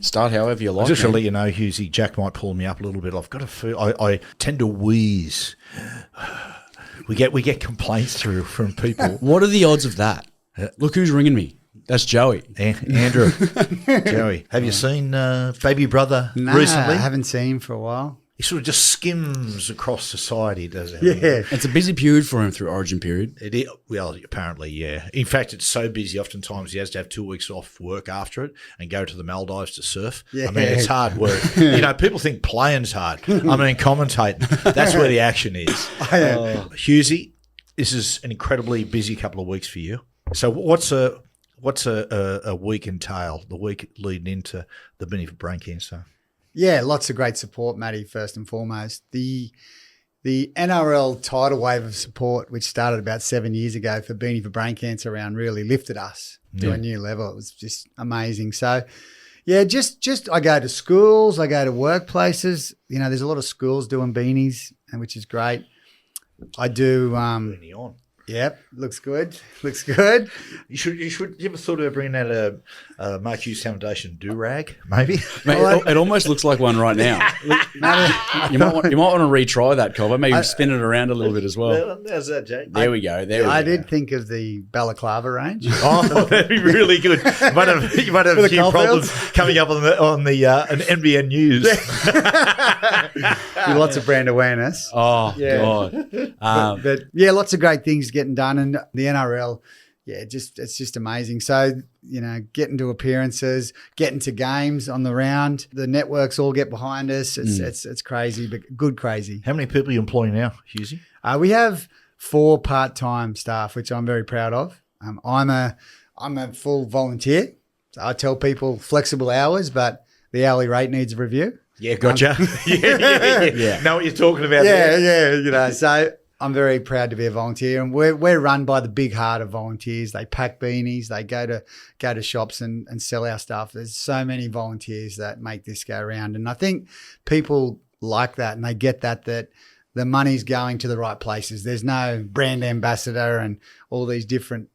Start however you like. Just to let you know, Hughesy, Jack might pull me up a little bit. I've got a feel. I tend to wheeze. We get complaints through from people. What are the odds of that? Look who's ringing me. That's Joey. Andrew. Joey. Have you seen Baby Brother recently? I haven't seen him for a while. He sort of just skims across society, doesn't Yeah. he? It's a busy period for him through Origin period. Well, apparently, yeah. In fact, it's so busy, oftentimes he has to have 2 weeks off work after it and go to the Maldives to surf. Yeah. I mean, it's hard work. People think playing's hard. I mean, commentating, that's where the action is. Hughesy, this is an incredibly busy couple of weeks for you. So what's a week entail, the week leading into the Beanie for Brain Cancer? Yeah, lots of great support, Matty, first and foremost. The NRL tidal wave of support, which started about 7 years ago for Beanie for Brain Cancer round, really lifted us to a new level. It was just amazing. So, yeah, just I go to schools, I go to workplaces. There's a lot of schools doing beanies, which is great. I do. Beanie on. Yep, looks good. Looks good. You ever thought about bringing out a Mark Hughes Foundation do-rag, maybe? Mate, it almost looks like one right now. You might want to retry that, Cobber. Maybe spin it around a little bit as well. How's that, Jake? There we go. I did think of the balaclava range. Oh, that'd be really good. You might have a few problems coming up on the an NBN News. Lots of brand awareness. Oh, yeah. God. But yeah, lots of great things getting done. And the NRL, it's just amazing. So, getting to appearances, getting to games on the round. The networks all get behind us. It's crazy, but good crazy. How many people are you employing now, Hughesy? We have 4 part-time staff, which I'm very proud of. I'm a full volunteer. So I tell people flexible hours, but the hourly rate needs a review. Yeah, gotcha. Yeah. Know what you're talking about there. Yeah. So I'm very proud to be a volunteer, and we're run by the big heart of volunteers. They pack beanies, they go to shops and sell our stuff. There's so many volunteers that make this go around, and I think people like that, and they get that the money's going to the right places. There's no brand ambassador and all these different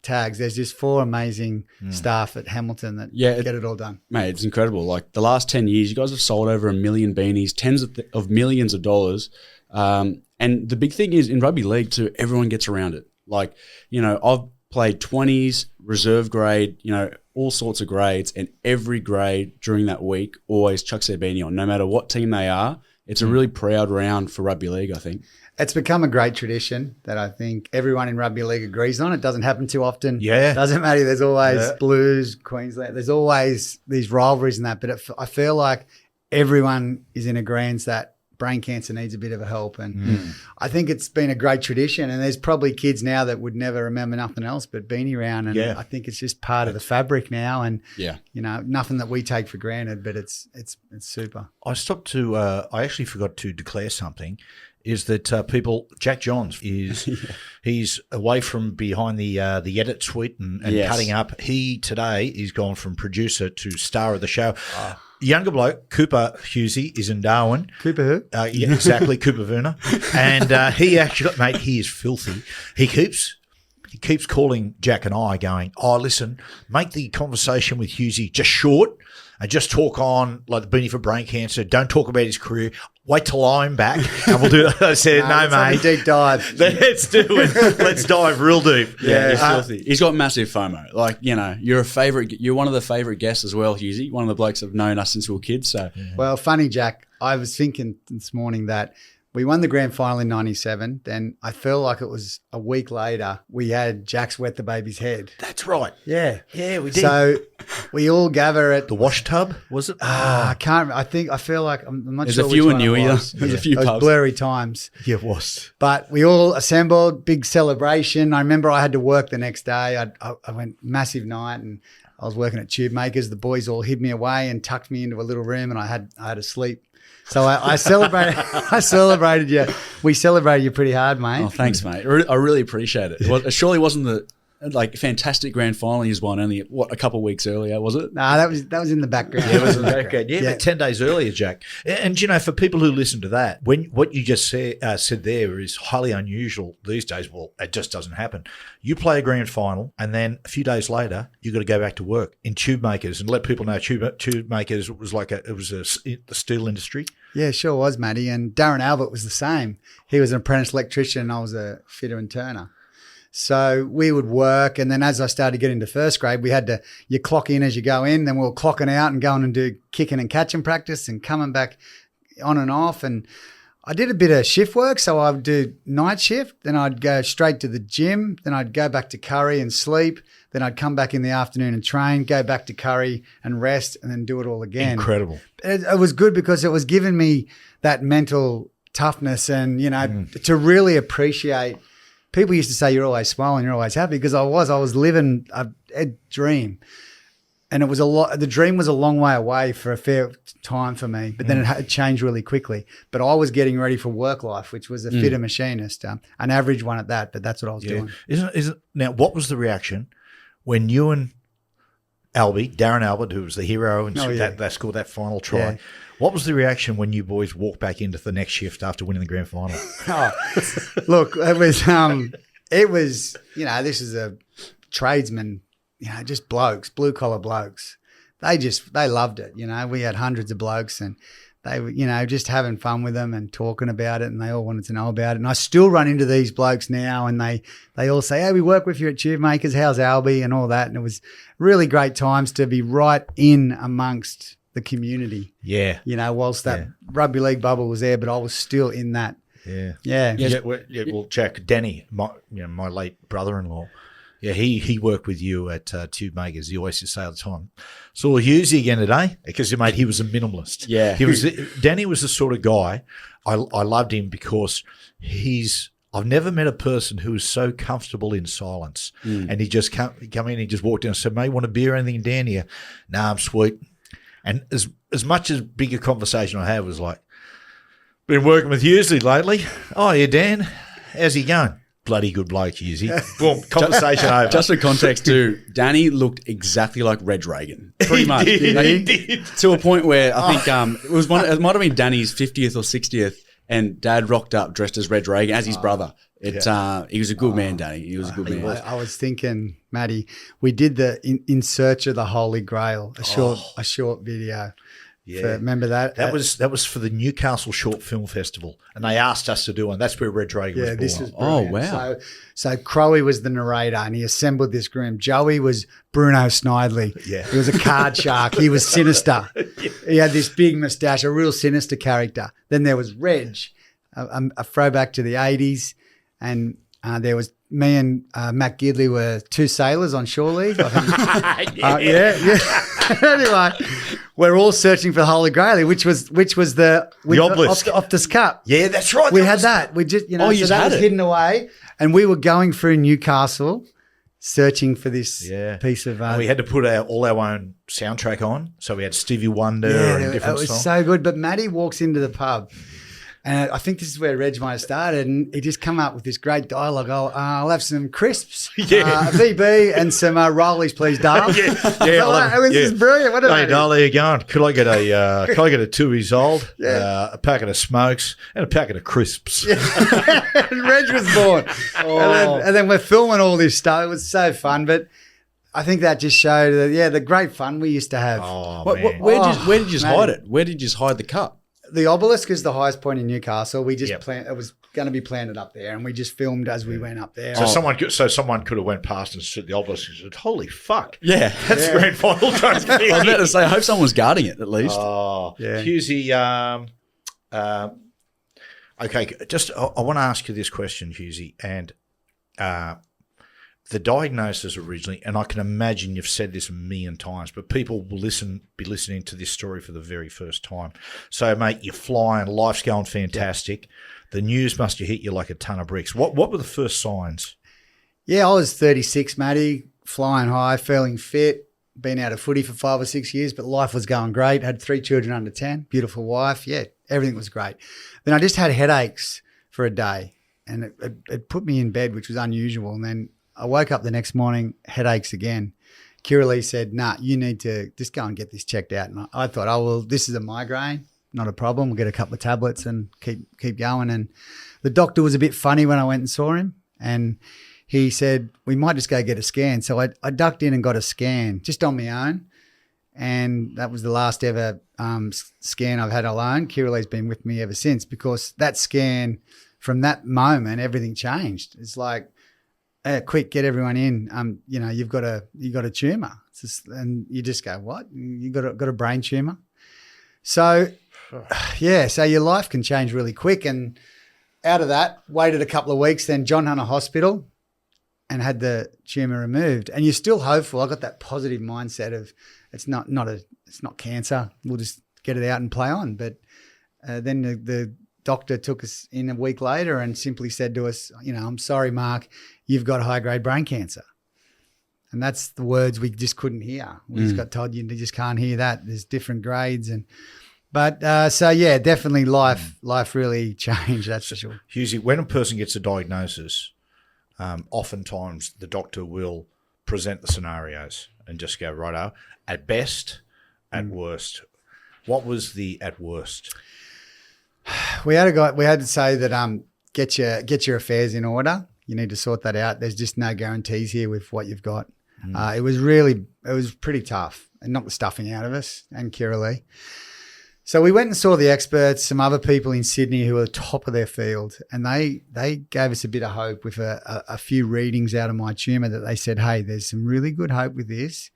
tags. There's just 4 amazing staff at Hamilton that get it all done. Mate, it's incredible. Like the last 10 years, you guys have sold over 1 million beanies, tens of millions of dollars. And the big thing is in rugby league too, everyone gets around it. Like, I've played 20s, reserve grade, all sorts of grades, and every grade during that week always chucks their beanie on, no matter what team they are. It's a really proud round for rugby league, I think. It's become a great tradition that I think everyone in rugby league agrees on. It doesn't happen too often. Yeah. It doesn't matter. There's always Blues, Queensland. There's always these rivalries and that. But I feel like everyone is in agreement that brain cancer needs a bit of a help. And I think it's been a great tradition. And there's probably kids now that would never remember nothing else but Beanie Round. And I think it's just part of the fabric now. And, nothing that we take for granted, but it's super. I actually forgot to declare something. Is that Jack Johns he's away from behind the edit suite and cutting up. He today is gone from producer to star of the show. Younger bloke, Cooper Hughesy, is in Darwin. Cooper who? Yeah, exactly, Cooper Werner. And he actually, mate, he is filthy. He keeps calling Jack and I going, listen, make the conversation with Hughesy just short and just talk on like the Beanie for Brain Cancer. Don't talk about his career. Wait till I'm back and we'll do it. I said, no mate. Deep dive. Let's do it. Let's dive real deep. Yeah, he's filthy. He's got massive FOMO. Like, you're one of the favourite guests as well, Hughesy. One of the blokes that have known us since we were kids. So, Well, funny, Jack. I was thinking this morning that we won the grand final in 97. Then I feel like it was a week later we had Jack's Wet the Baby's Head. That's right. Yeah. Yeah, we did. So we all gather at the wash tub, was it? I can't. I feel like I'm not There's sure. a few which in one New it Year. was. There's a few Those pubs. blurry times. Yeah, it was. But we all assembled, big celebration. I remember I had to work the next day. I went massive night and I was working at Tube Makers. The boys all hid me away and tucked me into a little room and I had to sleep. So I celebrated. I celebrated you. We celebrated you pretty hard, mate. Oh, thanks, mate. I really appreciate it. It surely wasn't like fantastic grand final he's won only a couple of weeks earlier, was it? No, that was in the background. Yeah, it was in the background. Yeah, but 10 days earlier, Jack. And you know, for people who listen to that, what you just said there is highly unusual these days. Well, it just doesn't happen. You play a grand final, and then a few days later, you got to go back to work in tube makers and let people know tube makers was like the steel industry. Yeah, sure was, Matty. And Darren Albert was the same. He was an apprentice electrician, and I was a fitter and turner. So we would work, and then as I started to get into first grade, we had to, you clock in as you go in, then we were clocking out and going and do kicking and catching practice and coming back on and off. And I did a bit of shift work, so I would do night shift, then I'd go straight to the gym, then I'd go back to Curry and sleep, then I'd come back in the afternoon and train, go back to Curry and rest, and then do it all again. Incredible. It was good because it was giving me that mental toughness and, you know, to really appreciate. People used to say you're always smiling, you're always happy, because I was living a dream. And it was the dream was a long way away for a fair time for me, but then it had changed really quickly. But I was getting ready for work life, which was a fitter machinist, an average one at that, but that's what I was doing. Now, what was the reaction when you and Darren Albert, who was the hero and that scored that final try, Yeah. what was the reaction when you boys walked back into the next shift after winning the grand final? Look, it was, you know, this is a tradesman, you know, just blokes, blue collar blokes. They loved it. You know, we had hundreds of blokes and they were, you know, just having fun with them and talking about it, and they all wanted to know about it. And I still run into these blokes now, and they all say, hey, we work with you at Tube Makers, how's Albie and all that. And it was really great times to be right in amongst the community. Yeah. You know, whilst that rugby league bubble was there, but I was still in that. Yeah. Well, Jack, Danny, my late brother-in-law, he worked with you at Tube Makers. He always used to say all the time, saw Hughes again today, because, mate, he was a minimalist. Yeah. Danny was the sort of guy, I loved him because I've never met a person who was so comfortable in silence. And he just come in, he just walked in and said, mate, want a beer or anything down here? Nah, I'm sweet. And as much as big a conversation I had was like, been working with Hughesy lately. Oh, yeah, Dan, how's he going? Bloody good bloke, Hughesy. Boom, conversation over. Just for context too, Danny looked exactly like Reg Reagan, pretty much. He did. To a point where I think it might have been Danny's 50th or 60th, and Dad rocked up dressed as Reg Reagan as his brother. He was a good man, Danny. He was a good man. I was thinking, Matty, we did the in Search of the Holy Grail, a short video. Yeah, remember that? That was for the Newcastle Short Film Festival, and they asked us to do one. That's where Reg Reagan was born. This was oh brilliant. wow! So Crowe was the narrator, and he assembled this group. Joey was Bruno Snidely. Yeah, he was a card shark. He was sinister. He had this big moustache, a real sinister character. Then there was Reg, a throwback to the '80s, and there was me and Matt Gidley were two sailors on shore leave. I think. Anyway, we're all searching for the Holy Grail, which was the obelisk. Optus Cup. Yeah, that's right. We had that. We just, so that was hidden away, and we were going through Newcastle searching for this piece of. And we had to put all our own soundtrack on, so we had Stevie Wonder and different songs. It was so good. But Matty walks into the pub. And I think this is where Reg might have started, and he just come up with this great dialogue. I'll have some crisps, VB, and some rollies, please, Dale. This is brilliant. Hey, Dale, how you going? Could I get a 2 years old, a packet of smokes, and a packet of crisps? And Reg was born, and then we're filming all this stuff. It was so fun, but I think that just showed the great fun we used to have. Where did you hide it? Where did you hide the cup? The obelisk is the highest point in Newcastle. We just it was going to be planted up there, and we just filmed as we went up there. So someone could have went past and stood at the obelisk and said, "Holy fuck, yeah, that's the grand final trophy." I was about to say, I hope someone's guarding it at least. Oh, yeah. Hughesy, okay, just I want to ask you this question, Hughesy, and the diagnosis originally, and I can imagine you've said this a million times, but people will be listening to this story for the very first time. So, mate, you're flying, life's going fantastic. The news must have hit you like a ton of bricks. What were the first signs? Yeah, I was 36, Matty, flying high, feeling fit, been out of footy for 5 or 6 years, but life was going great. Had 3 children under 10, beautiful wife. Yeah, everything was great. Then I just had headaches for a day, and it put me in bed, which was unusual. And then I woke up the next morning, headaches again. Kiralee said, nah, you need to just go and get this checked out. And I thought, oh, well, this is a migraine. Not a problem. We'll get a couple of tablets and keep going. And the doctor was a bit funny when I went and saw him. And he said, we might just go get a scan. So I ducked in and got a scan just on my own. And that was the last ever scan I've had alone. Kiralee's been with me ever since, because that scan, from that moment, everything changed. It's like, quick, get everyone in. You've got a tumor. And you just go, what? You got a brain tumor? So, yeah, so your life can change really quick. And out of that, waited a couple of weeks, then John Hunter Hospital, and had the tumor removed. And you're still hopeful. I got that positive mindset of it's not cancer. We'll just get it out and play on. But then the doctor took us in a week later and simply said to us, I'm sorry, Mark, you've got high-grade brain cancer. And that's the words we just couldn't hear. We just got told you just can't hear that. There's different grades. So yeah, definitely life really changed, that's for sure. Hughesy, when a person gets a diagnosis, oftentimes the doctor will present the scenarios and just go, righto, at best, at worst. What was the at worst? We had to say that get your affairs in order. You need to sort that out. There's just no guarantees here with what you've got. It was pretty tough, and knocked the stuffing out of us and Kiralee. So we went and saw the experts, some other people in Sydney who were top of their field, and they gave us a bit of hope with a few readings out of my tumour that they said, hey, there's some really good hope with this.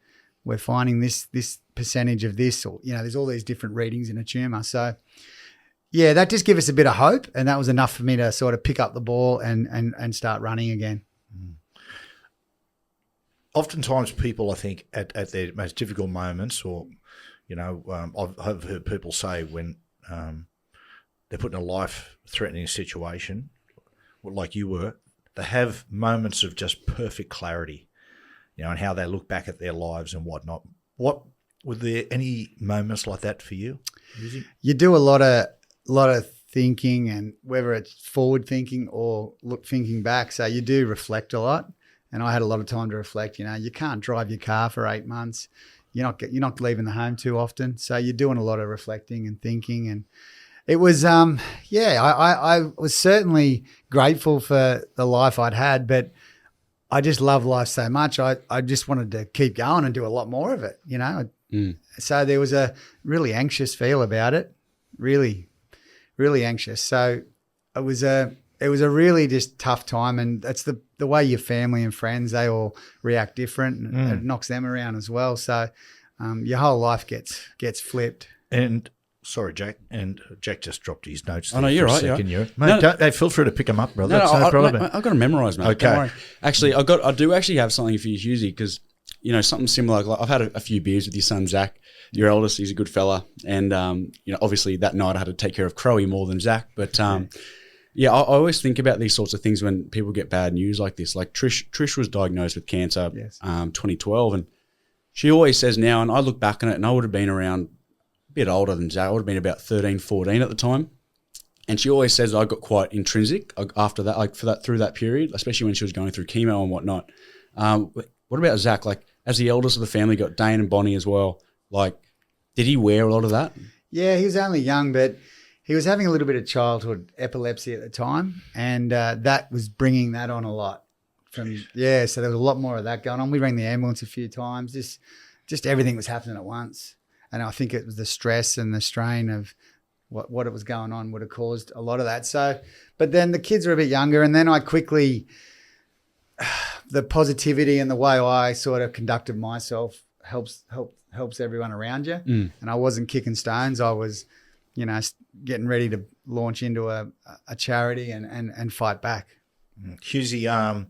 We're finding this percentage of this, or, there's all these different readings in a tumour. So, yeah, that just gave us a bit of hope, and that was enough for me to sort of pick up the ball and start running again. Oftentimes people, I think, at their most difficult moments, or, I've heard people say when they're put in a life-threatening situation, like you were, they have moments of just perfect clarity, and how they look back at their lives and whatnot. Were there any moments like that for you? You do a lot of thinking, and whether it's forward thinking or thinking back. So you do reflect a lot, and I had a lot of time to reflect. You can't drive your car for 8 months. You're not leaving the home too often. So you're doing a lot of reflecting and thinking. And it was, I was certainly grateful for the life I'd had, but I just love life so much. I just wanted to keep going and do a lot more of it, So there was a really anxious feel about it, really, really anxious. So it was a really just tough time, and that's the way your family and friends, they all react different, and it knocks them around as well. So your whole life gets flipped. And sorry, Jack. And Jack just dropped his notes. Oh no, you're right. Mate, feel free to pick them up, brother. No problem. I've got to memorise, mate. Okay. Actually, I do actually have something for you, Hughesy, because something similar. Like I've had a few beers with your son Zach, your eldest. He's a good fella, and obviously that night I had to take care of Crowie more than Zach, but. Yeah, I always think about these sorts of things when people get bad news like this. Like Trish was diagnosed with cancer 2012, and she always says now, and I look back on it, and I would have been around a bit older than Zach. I would have been about 13, 14 at the time. And she always says I got quite intrinsic after that, like through that period, especially when she was going through chemo and whatnot. What about Zach? Like, as the eldest of the family, got Dane and Bonnie as well. Like, did he wear a lot of that? Yeah, he was only young, but he was having a little bit of childhood epilepsy at the time, and that was bringing that on a lot. So there was a lot more of that going on. We rang the ambulance a few times. Just everything was happening at once, and I think it was the stress and the strain of what it was going on would have caused a lot of that. So, but then the kids were a bit younger, and then I quickly, the positivity and the way I sort of conducted myself helps everyone around you. And I wasn't kicking stones. I was, getting ready to launch into a charity and fight back. Hughesy,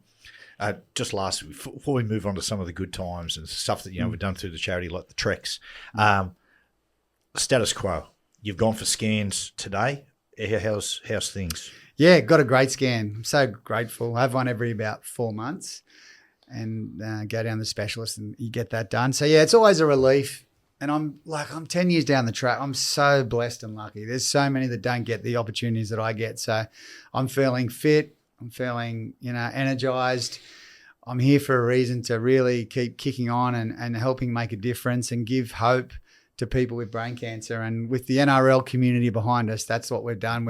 just lastly, before we move on to some of the good times and stuff that we've done through the charity, like the treks, status quo. You've gone for scans today. How's things? Yeah, got a great scan. I'm so grateful. I have one every about 4 months, and go down to the specialist and you get that done. So yeah, it's always a relief. And I'm 10 years down the track. I'm so blessed and lucky. There's so many that don't get the opportunities that I get. So I'm feeling fit. I'm feeling, energized. I'm here for a reason to really keep kicking on and helping make a difference and give hope to people with brain cancer. And with the NRL community behind us, that's what we've done.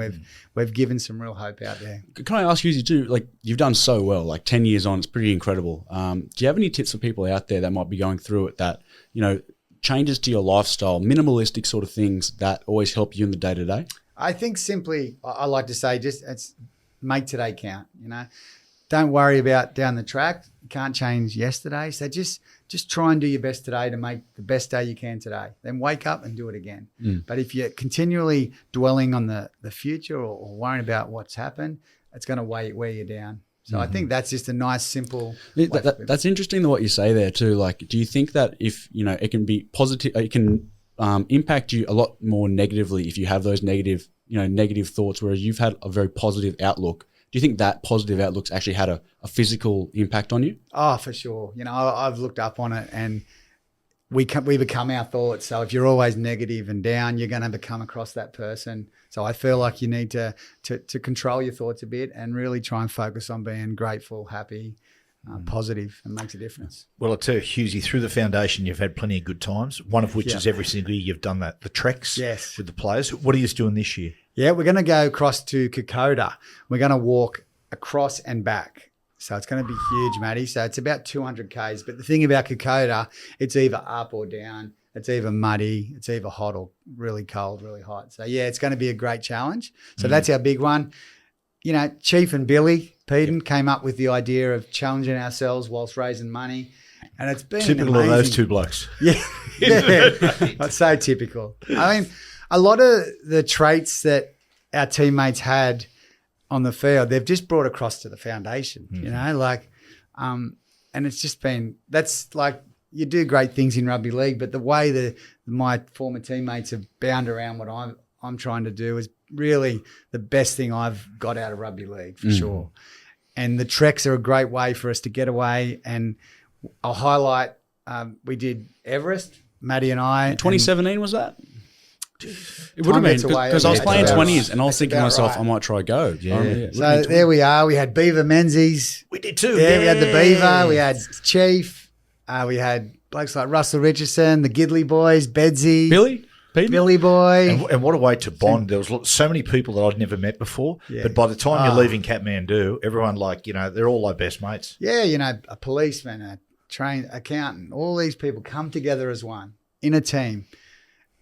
We've given some real hope out there. Can I ask you too, like you've done so well, like 10 years on, it's pretty incredible. Do you have any tips for people out there that might be going through it that, you know, changes to your lifestyle, minimalistic sort of things that always help you in the day-to-day? I think simply, I like to say, it's make today count, you know. Don't worry about down the track. You can't change yesterday. So just try and do your best today to make the best day you can today. Then wake up and do it again. But if you're continually dwelling on the future or worrying about what's happened, it's going to wear you down. So I think that's just a nice, simple. That's interesting what you say there too. Like, do you think that if, you know, it can be positive, it can impact you a lot more negatively if you have those negative thoughts, whereas you've had a very positive outlook? Do you think that positive outlook's actually had a physical impact on you? Oh, for sure. You know, I've looked up on it, and we become our thoughts. So if you're always negative and down, you're going to become across that person. So I feel like you need to control your thoughts a bit and really try and focus on being grateful, happy, positive, and makes a difference. Well, I tell you, Hughesy, through the foundation, you've had plenty of good times, one of which is every single year you've done the treks with the players. What are you doing this year? Yeah, we're going to go across to Kokoda. We're going to walk across and back. So it's going to be huge, Matty. So it's about 200 Ks. But the thing about Kokoda, it's either up or down. It's either muddy, it's either hot or really cold, really hot. So, yeah, it's going to be a great challenge. So that's our big one. You know, Chief and Billy Peden came up with the idea of challenging ourselves whilst raising money. And it's been typical amazing. of those two blokes. Yeah. That's so typical. I mean, a lot of the traits that our teammates had on the field, they've just brought across to the foundation, you know, like, and it's just been, that's like, you do great things in rugby league, but the way my former teammates have bound around what I'm trying to do is really the best thing I've got out of rugby league for sure. And the treks are a great way for us to get away. And I'll highlight, we did Everest, Matty and I. 2017 was that? It would have been because I was playing 20s and I was thinking to myself, I might try go. Yeah. So there we are. We had Beaver Menzies. We did too. Yeah, we had the Beaver. We had Chief. We had blokes like Russell Richardson, the Gidley boys, Bedsy. Billy Boy. And what a way to bond. There was so many people that I'd never met before. Yeah. But by the time you're leaving Kathmandu, everyone they're all like best mates. Yeah, you know, a policeman, a trained accountant, all these people come together as one in a team.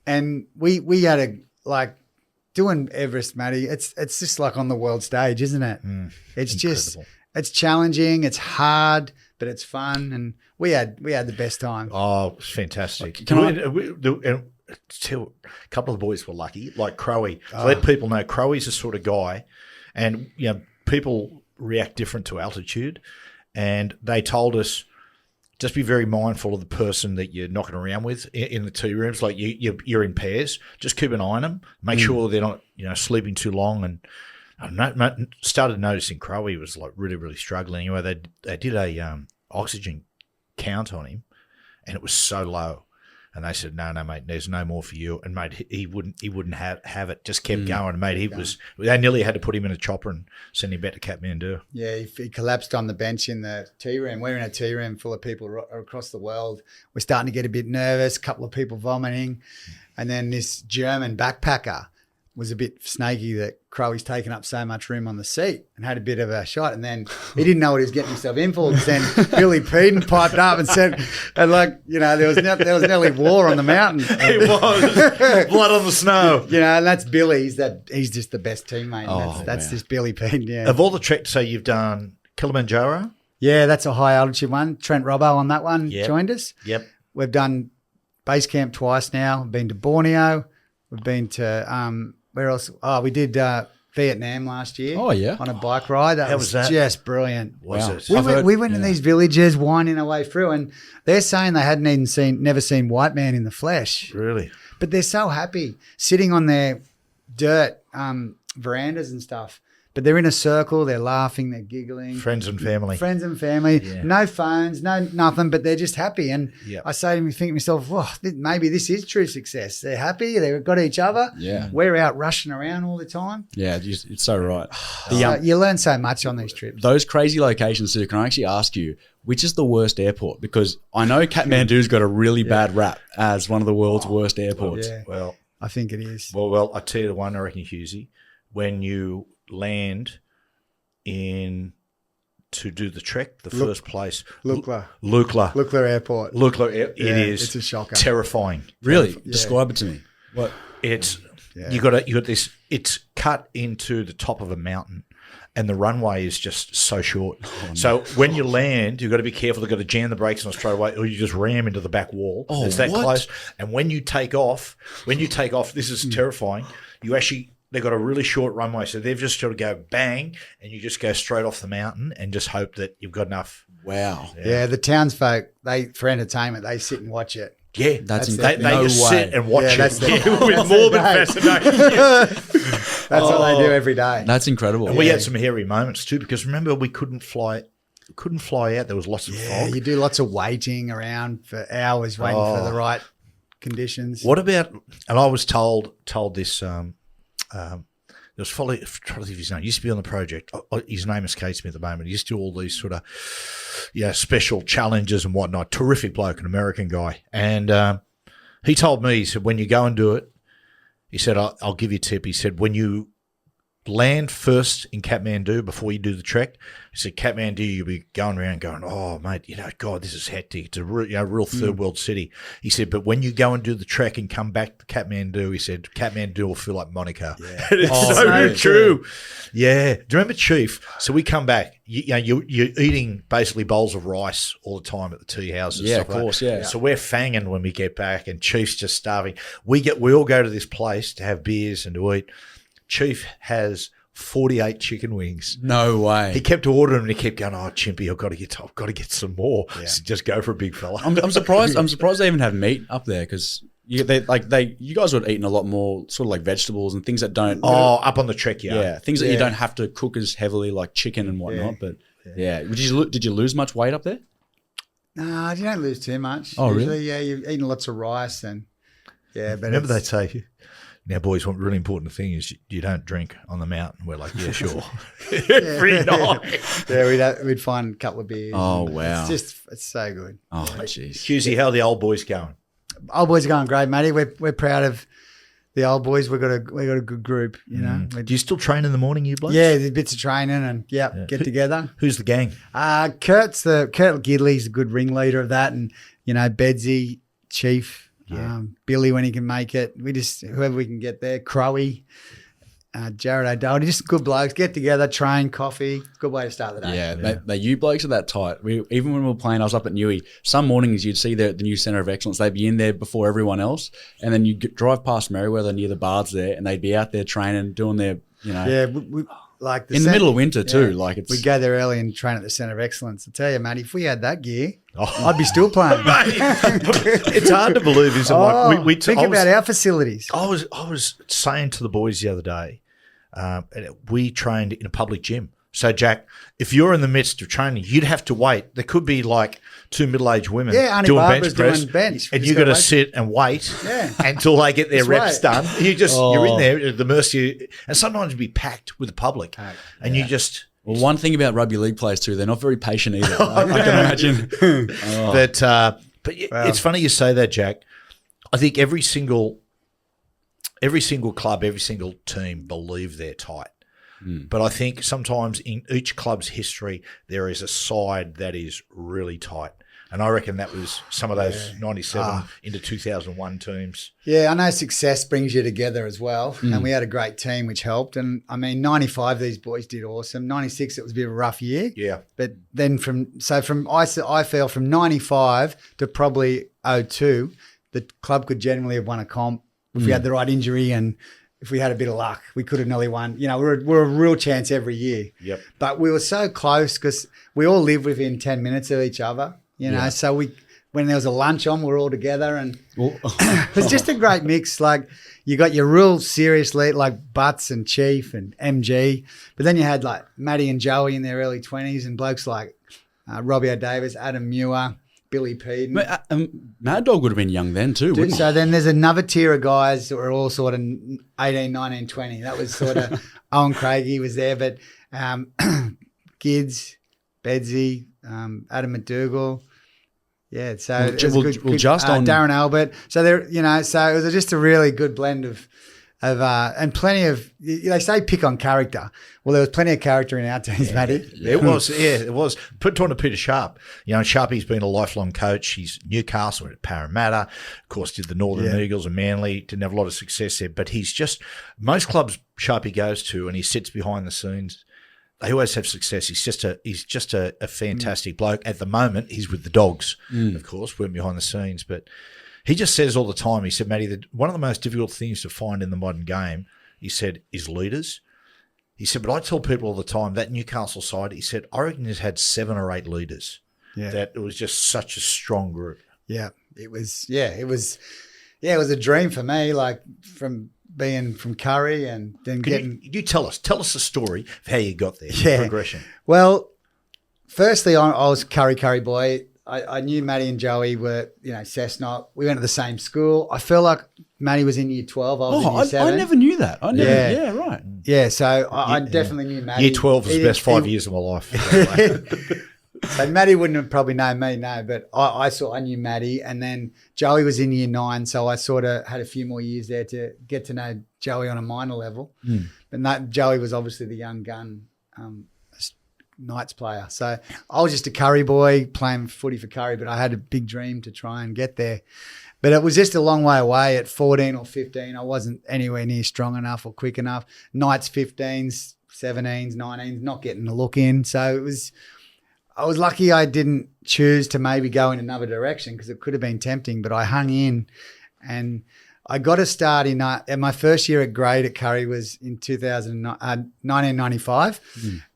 And we had doing Everest, Matty, it's just like on the world stage, isn't it? It's incredible. Just, it's challenging, it's hard, but it's fun. And we had the best time. Oh, it was fantastic. A couple of the boys were lucky, like Crowie. So let people know Crowie's the sort of guy, and you know people react different to altitude, and they told us just be very mindful of the person that you're knocking around with in the tea rooms. Like you're in pairs, just keep an eye on them, make sure they're not sleeping too long. And I started noticing Crowie was like really really struggling. Anyway, they did a oxygen count on him, and it was so low. And they said, no, mate, there's no more for you. And, mate, he wouldn't have it. Just kept going. Mate, they nearly had to put him in a chopper and send him back to Kathmandu. Yeah, he collapsed on the bench in the tea room. We're in a tea room full of people across the world. We're starting to get a bit nervous, a couple of people vomiting. And then this German backpacker was a bit snaky that Crowie's taken up so much room on the seat and had a bit of a shot. And then he didn't know what he was getting himself in for. Then Billy Peden piped up and said, and there was nearly war on the mountain. It was. Blood on the snow. And that's Billy. He's just the best teammate. That's just Billy Peden, yeah. Of all the treks, so you've done Kilimanjaro? Yeah, that's a high altitude one. Trent Robbo on that one joined us. Yep. We've done base camp twice now. We've been to Borneo. We've been to... where else? Oh, we did Vietnam last year. Oh, yeah. On a bike ride. That was just brilliant. Was it? We went in these villages, winding our way through, and they're saying they hadn't even never seen white man in the flesh. Really? But they're so happy sitting on their dirt verandas and stuff. But they're in a circle, they're laughing, they're giggling. Friends and family. Yeah. No phones, no nothing, but they're just happy. And I think to myself, maybe this is true success. They're happy, they've got each other. Yeah. We're out rushing around all the time. Yeah, it's so right. You learn so much on these trips. Those crazy locations too, can I actually ask you, which is the worst airport? Because I know Kathmandu's got a really bad rap as one of the world's worst airports. Yeah. Well, I think it is. well, I tell you the one, I reckon, Hughesy, when you land to do the trek, first place. Lukla Airport. It is. It's a shocker. Terrifying. Really? Describe it to me. What? It's you got this. It's cut into the top of a mountain, and the runway is just so short. So when you land, you've got to be careful. You've got to jam the brakes on straight away, or you just ram into the back wall. Oh, it's that what? close. And when you take off, this is terrifying. They've got a really short runway, so they've just got to go bang, and you just go straight off the mountain and just hope that you've got enough. Wow. Yeah, the townsfolk, for entertainment, they sit and watch it. Yeah, they just sit and watch it that's with morbid fascination. That's what they do every day. That's incredible. And we had some hairy moments too, because remember we couldn't fly out. There was lots of fog. You do lots of waiting around for hours, waiting for the right conditions. What about? And I was told this. There was trying to think of his name. He used to be on the project. His name escapes me at the moment. He used to do all these sort of, special challenges and whatnot. Terrific bloke, an American guy. And he told me, he said, when you go and do it, he said, I'll give you a tip. He said, when you land first in Kathmandu before you do the trek, he said, Kathmandu, you'll be going around going, oh, mate, God, this is hectic. It's a real third world city. He said, but when you go and do the trek and come back to Kathmandu, he said, Kathmandu will feel like Monaco. Yeah. It's so true. Yeah. Do you remember Chief? So we come back. You're eating basically bowls of rice all the time at the tea houses. Yeah, of course, yeah. So we're fanging when we get back, and Chief's just starving. We all go to this place to have beers and to eat. Chief has 48 chicken wings. No way. He kept ordering and he kept going, oh, Chimpy, I've got to get some more. Yeah. So just go for a big fella. I'm surprised. I'm surprised they even have meat up there, because you guys would have eaten a lot more sort of like vegetables and things that don't. Oh, up on the trek, things that you don't have to cook as heavily, like chicken and whatnot. But did you lose much weight up there? No, you don't lose too much. Oh, usually, really? Yeah, you're eating lots of rice but remember they say, now, boys, one really important thing is you don't drink on the mountain. We're like, yeah, sure. Every night. Yeah, we'd find a couple of beers. Oh, wow. It's so good. Oh, jeez. Hughesy, how are the old boys going? Old boys are going great, Matty. We're proud of the old boys. We've got a good group, you know. Do you still train in the morning, you blokes? Yeah, there's bits of training and, get together. Who's the gang? Kurt Gidley's the good ringleader of that, and, Bedsy, Chief. Yeah. Billy when he can make it. We just whoever we can get there. Crowy, Jared O'Dowd, just good blokes. Get together, train, coffee. Good way to start the day. Yeah. You blokes are that tight. Even when we were playing, I was up at Newey. Some mornings you'd see the new Centre of Excellence. They'd be in there before everyone else, and then you drive past Merriweather near the Bards there, and they'd be out there training, doing their Yeah, we like in the middle of winter too. Like we go there early and train at the Centre of Excellence. I tell you, Matty, if we had that gear, I'd be still playing. It's hard to believe, isn't it? Think about our facilities. I was saying to the boys the other day, we trained in a public gym. So, Jack, if you're in the midst of training, you'd have to wait. There could be like two middle-aged women doing bench press, and you got to sit and wait until they get their reps done. You're in there at the mercy, and sometimes you'd be packed with the public, and you just. Well, one thing about rugby league players too, they're not very patient either. I can imagine. But it's funny you say that, Jack. I think every single club, every single team believe they're tight. But I think sometimes in each club's history, there is a side that is really tight. And I reckon that was some of those 97 into 2001 teams. Yeah, I know success brings you together as well. And we had a great team, which helped. And, 95, these boys did awesome. 96, it was a bit of a rough year. Yeah. But then I feel from 95 to probably 02, the club could genuinely have won a comp if we had the right injury and if we had a bit of luck. We could have nearly won. We're a real chance every year. Yep. But we were so close because we all live within 10 minutes of each other. So when there was a lunch on, we're all together, and it was just a great mix. Like you got your real serious lead, like Butts and Chief and MG, but then you had like Matty and Joey in their early 20s, and blokes like Robbie O'Davis, Adam Muir, Billy Peden. MadDog would have been young then too, wouldn't he? So then there's another tier of guys that were all sort of 18, 19, 20. That was sort of Owen Craigie was there, but Gids, Bedsy, Adam McDougall. Yeah, so it was Darren Albert. So so it was just a really good blend of and plenty of. They say pick on character. Well, there was plenty of character in our teams, Matty. It was. Put on to Peter Sharp. Sharpie's been a lifelong coach. He's Newcastle at Parramatta. Of course, did the Northern Eagles and Manly. Didn't have a lot of success there, but he's just most clubs Sharpie goes to and he sits behind the scenes. They always have success. He's just a fantastic bloke. At the moment, he's with the Dogs, of course, working behind the scenes. But he just says all the time, he said, Matty, that one of the most difficult things to find in the modern game, he said, is leaders. He said, but I tell people all the time, that Newcastle side, he said, I reckon he's had 7 or 8 leaders. Yeah. That it was just such a strong group. Yeah, it was a dream for me, like from being from Curry and then you tell us the story of how you got there, the progression. Well, firstly, I was Curry boy. I knew Matty and Joey were, Cessnock. We went to the same school. I feel like Matty was in year 12. I was in year 7. I never knew that. Right. Yeah, so I definitely knew Matty. Year 12 was the best 5 years of my life. So Matty wouldn't have probably known me, no, but I knew Matty, and then Joey was in year 9, so I sort of had a few more years there to get to know Joey on a minor level. But Joey was obviously the young gun Knights player. So I was just a Curry boy playing footy for Curry, but I had a big dream to try and get there. But it was just a long way away. At 14 or 15, I wasn't anywhere near strong enough or quick enough. Knights 15s, 17s, 19s, not getting a look in. So I was lucky I didn't choose to maybe go in another direction because it could have been tempting, but I hung in and I got a start in my first year at grade at Curry was in 1995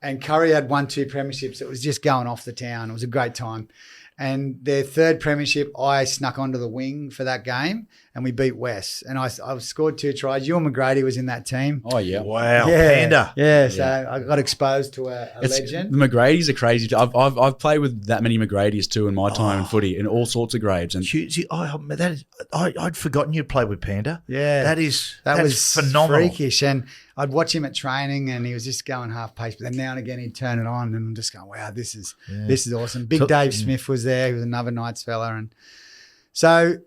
and Curry had won 2 premierships. It was just going off the town. It was a great time. And their third premiership, I snuck onto the wing for that game and we beat West. And I scored 2 tries. Ewan McGrady was in that team. Oh, yeah. Wow. Panda. Yeah, so I got exposed to a legend. The McGrady's are crazy. I've played with that many McGrady's too in my time in footy in all sorts of grades. And I'd forgotten you'd played with Panda. Yeah. That was phenomenal. Freakish. And I'd watch him at training and he was just going half pace, but then now and again he'd turn it on and I'm just going, wow, this is awesome. Big Dave Smith was there. He was another Knights fella. And so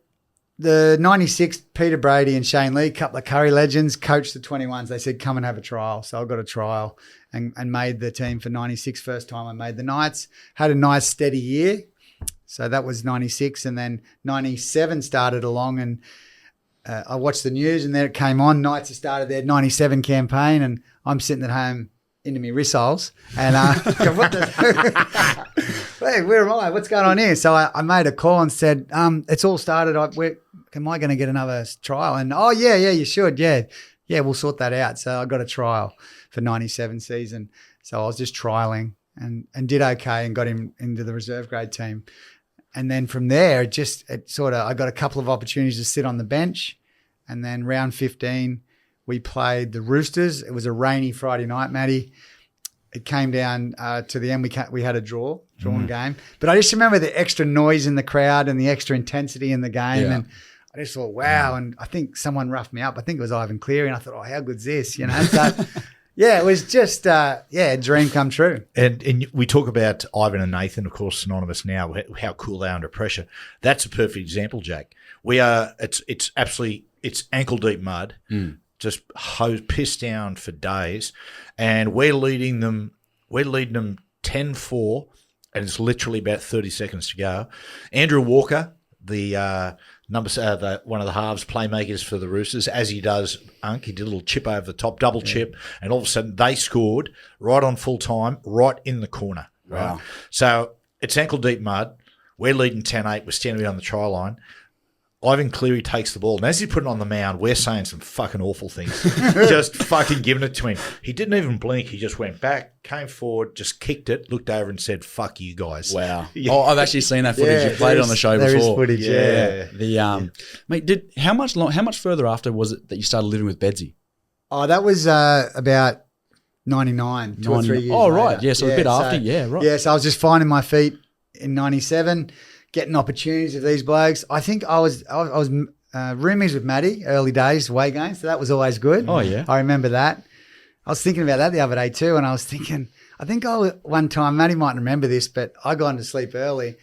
the 96, Peter Brady and Shane Lee, a couple of Curry legends, coached the 21s. They said, come and have a trial. So I got a trial and made the team for 96. First time I made the Knights. Had a nice steady year. So that was 96. And then 97 started along and I watched the news and then it came on. Knights had started their 97 campaign and I'm sitting at home into my rissoles and hey, where am I? What's going on here? So I made a call and said, it's all started. Am I going to get another trial? And yeah, you should. Yeah, we'll sort that out. So I got a trial for 97 season. So I was just trialing and did okay and got him into the reserve grade team. And then from there, I got a couple of opportunities to sit on the bench. And then round 15, we played the Roosters. It was a rainy Friday night, Matty. It came down to the end. We had a drawn game. But I just remember the extra noise in the crowd and the extra intensity in the game. Yeah. And I just thought, wow. And I think someone roughed me up. I think it was Ivan Cleary. And I thought, how good's this? So, yeah, it was just, a dream come true. And we talk about Ivan and Nathan, of course, synonymous now, how cool they are under pressure. That's a perfect example, Jack. It's ankle deep mud, just pissed down for days. And we're leading them 10-4, and it's literally about 30 seconds to go. Andrew Walker, one of the halves playmakers for the Roosters, as he does, he did a little chip over the top, double chip, and all of a sudden they scored right on full time, right in the corner. Right? Wow. So it's ankle deep mud. We're leading 10-8. We're standing behind the try line. Ivan Cleary takes the ball, and as he's putting it on the mound, we're saying some fucking awful things. Just fucking giving it to him. He didn't even blink. He just went back, came forward, just kicked it, looked over and said, fuck you guys. Wow. Yeah. Oh, I've actually seen that footage. You played it on the show before. There is footage, yeah. Mate, how much further after was it that you started living with Bedsy? Oh, that was about 99, 2 or 3 years Oh, right. later. Yeah, so a bit after. Yeah, right. Yeah, so I was just finding my feet in 97, getting opportunities with these blokes. I think I was roomies with Matty early days, away games, so that was always good. Oh, yeah. I remember that. I was thinking about that the other day too, and I was thinking, I think one time, Matty might remember this, but I got to sleep early,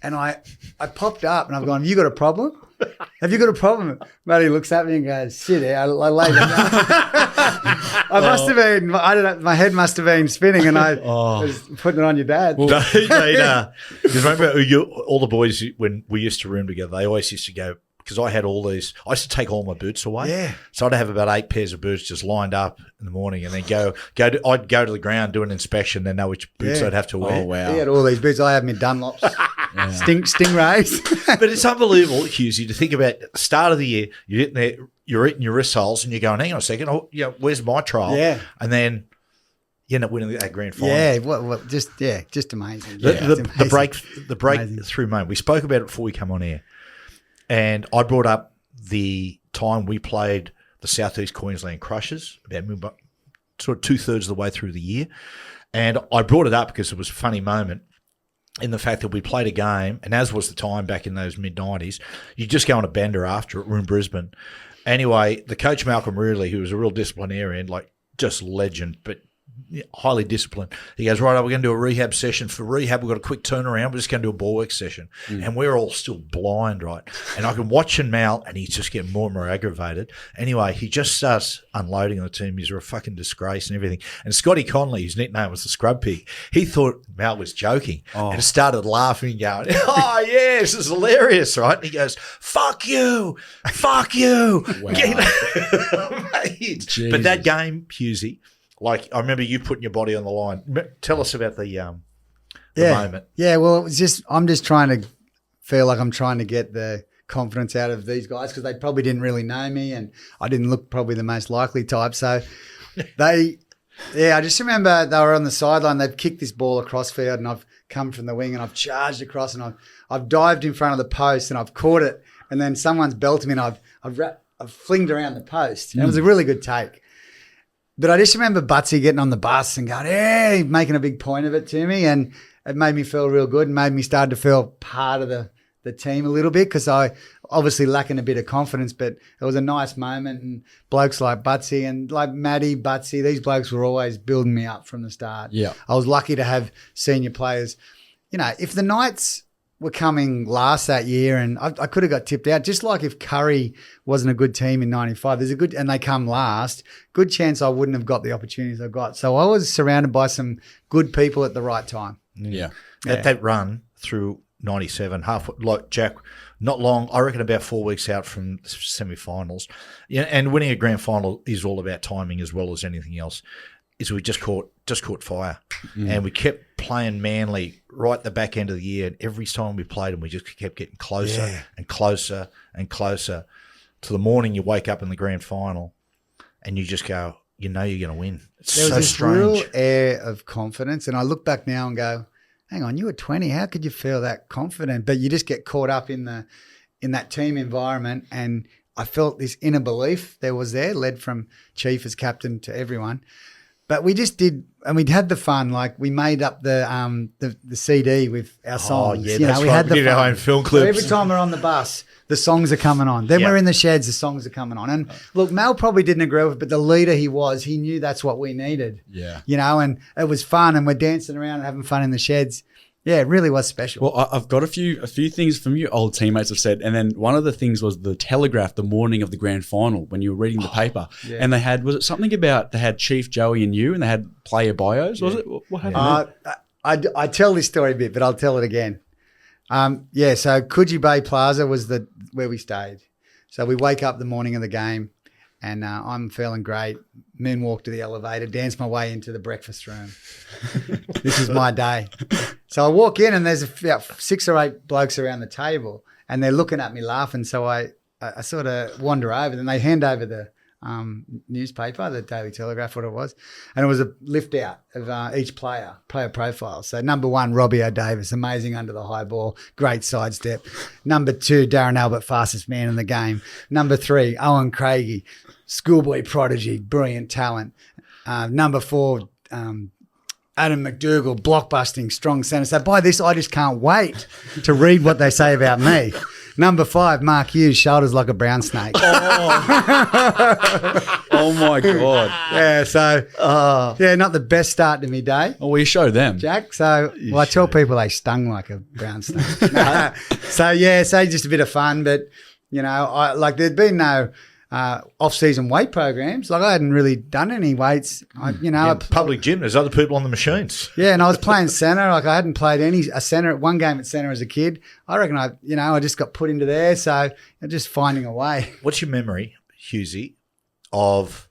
and I popped up, and I've gone, have you got a problem? Have you got a problem? Matty looks at me and goes, sit here. I lay down. I must have been, I don't know, my head must have been spinning, and I was putting it on your dad. Well, because remember, all the boys, when we used to room together, they always used to go, because I had all these, I used to take all my boots away. Yeah. So I'd have about 8 pairs of boots just lined up in the morning, and then I'd go to the ground, do an inspection, then know which boots I'd have to wear. Oh, wow. He had all these boots. I have my Dunlops, Stingrays. But it's unbelievable, Hughesy, to think about the start of the year, you're eating your wrist holes, and you're going, hang on a second, where's my trial? Yeah. And then you end up winning that grand final. Yeah, just amazing. The breakthrough moment. We spoke about it before we come on air. And I brought up the time we played the South East Queensland Crushers, about sort of 2/3 of the way through the year. And I brought it up because it was a funny moment in the fact that we played a game, and as was the time back in those mid-90s, you just go on a bender after it. We're in Brisbane. Anyway, the coach, Malcolm Reilly, who was a real disciplinarian, like just legend, but highly disciplined. He goes, right, we're going to do a rehab session. For rehab, we've got a quick turnaround. We're just going to do a ball work session. And we're all still blind, right? And I can watch him Mal, and he's just getting more and more aggravated. Anyway, he just starts unloading on the team. He's a fucking disgrace and everything. And Scotty Conley, his nickname was the Scrub Pig, he thought Mal was joking and started laughing, going, oh, yeah, this is hilarious, right? And he goes, fuck you. Wow. Mate. But that game, Hughesy, like, I remember you putting your body on the line. Tell us about the moment. Yeah, well, it was just, I'm just trying to feel like I'm trying to get the confidence out of these guys because they probably didn't really know me and I didn't look probably the most likely type. So I just remember they were on the sideline. They've kicked this ball across field and I've come from the wing and I've charged across and I've dived in front of the post and I've caught it and then someone's belted me and I've flinged around the post. And it was a really good take. But I just remember Butsy getting on the bus and going, hey, making a big point of it to me. And it made me feel real good and made me start to feel part of the team a little bit because I obviously lacking a bit of confidence, but it was a nice moment. And blokes like Butsy and like Matty, Butsy, these blokes were always building me up from the start. Yeah. I was lucky to have senior players. You know, if the Knights were coming last that year and I could have got tipped out, just like if Curry wasn't a good team in 95, and they come last, good chance I wouldn't have got the opportunities I got. So I was surrounded by some good people at the right time. Yeah. That run through 97, like Jack, not long, I reckon about 4 weeks out from semi-finals. Yeah, and winning a grand final is all about timing as well as anything else. Is we just caught fire, and we kept playing Manly right at the back end of the year. And every time we played them, we just kept getting closer and closer and closer to the morning you wake up in the grand final, and you just go, you know, you're going to win. It's there was so this strange. real air of confidence, and I look back now and go, hang on, you were 20. How could you feel that confident? But you just get caught up in that team environment, and I felt this inner belief there was there, led from chief as captain to everyone. But we just did, and we had the fun. Like we made up the CD with our songs. Oh, yeah, you that's know, we right. had We the did fun. our own film So clips. every time we're on the bus, the songs are coming on. Then we're in the sheds, the songs are coming on. And look, Mel probably didn't agree with it, but the leader he knew that's what we needed. Yeah. You know, and it was fun, and we're dancing around and having fun in the sheds. Yeah, it really was special. Well, I've got a few things from you old teammates have said, and then one of the things was the Telegraph the morning of the grand final when you were reading the paper, and was it something about they had Chief Joey and you, and they had player bios? Was it what happened? I tell this story a bit, but I'll tell it again. So Coogee Bay Plaza was where we stayed. So we wake up the morning of the game, and I'm feeling great. Moonwalk to the elevator, dance my way into the breakfast room. This is my day. So I walk in and there's about 6 or 8 blokes around the table and they're looking at me laughing. So I sort of wander over and they hand over the newspaper, the Daily Telegraph, what it was. And it was a lift out of each player profile. So number 1, Robbie O'Davis, amazing under the high ball, great sidestep. Number 2, Darren Albert, fastest man in the game. Number 3, Owen Craigie, schoolboy prodigy, brilliant talent. Number 4, Adam McDougall, blockbusting, strong centre. So by this, I just can't wait to read what they say about me. Number 5, Mark Hughes, shoulders like a brown snake. Oh my god. Yeah, so not the best start to my day, Well, you show them. Jack. So I tell people they stung like a brown snake. No. So just a bit of fun, but there'd been no off-season weight programs. Like I hadn't really done any weights. Public gym. There's other people on the machines. Yeah, and I was playing centre. Like I hadn't played a centre, one game at centre as a kid. I reckon I just got put into there. So just finding a way. What's your memory, Hughesy, of?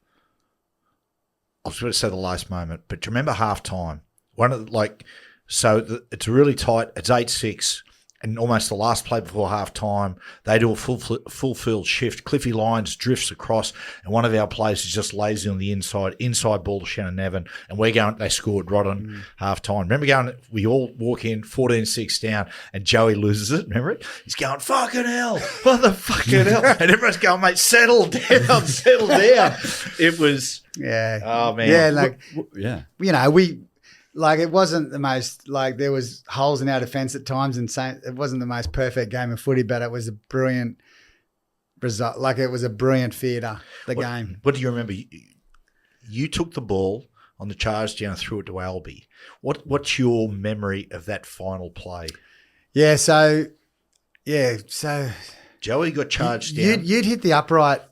I was going to say the last moment, but do you remember half time? It's really tight. It's 8-6. And almost the last play before half time, they do a full field shift. Cliffy Lyons drifts across, and one of our players is just lazy on the inside ball to Shannon Nevin, and they scored right on half time. Remember we all walk in 14-6 down, and Joey loses it. Remember it? He's going, fucking hell, what the fucking hell? And everyone's going, mate, settle down, settle down. It was, oh man. It wasn't the most, there was holes in our defence at times, and it wasn't the most perfect game of footy, but it was a brilliant result. It was a brilliant theatre, game. What do you remember? You took the ball on the charge down and threw it to Albie. What's your memory of that final play? So Joey got charged down. You'd hit the upright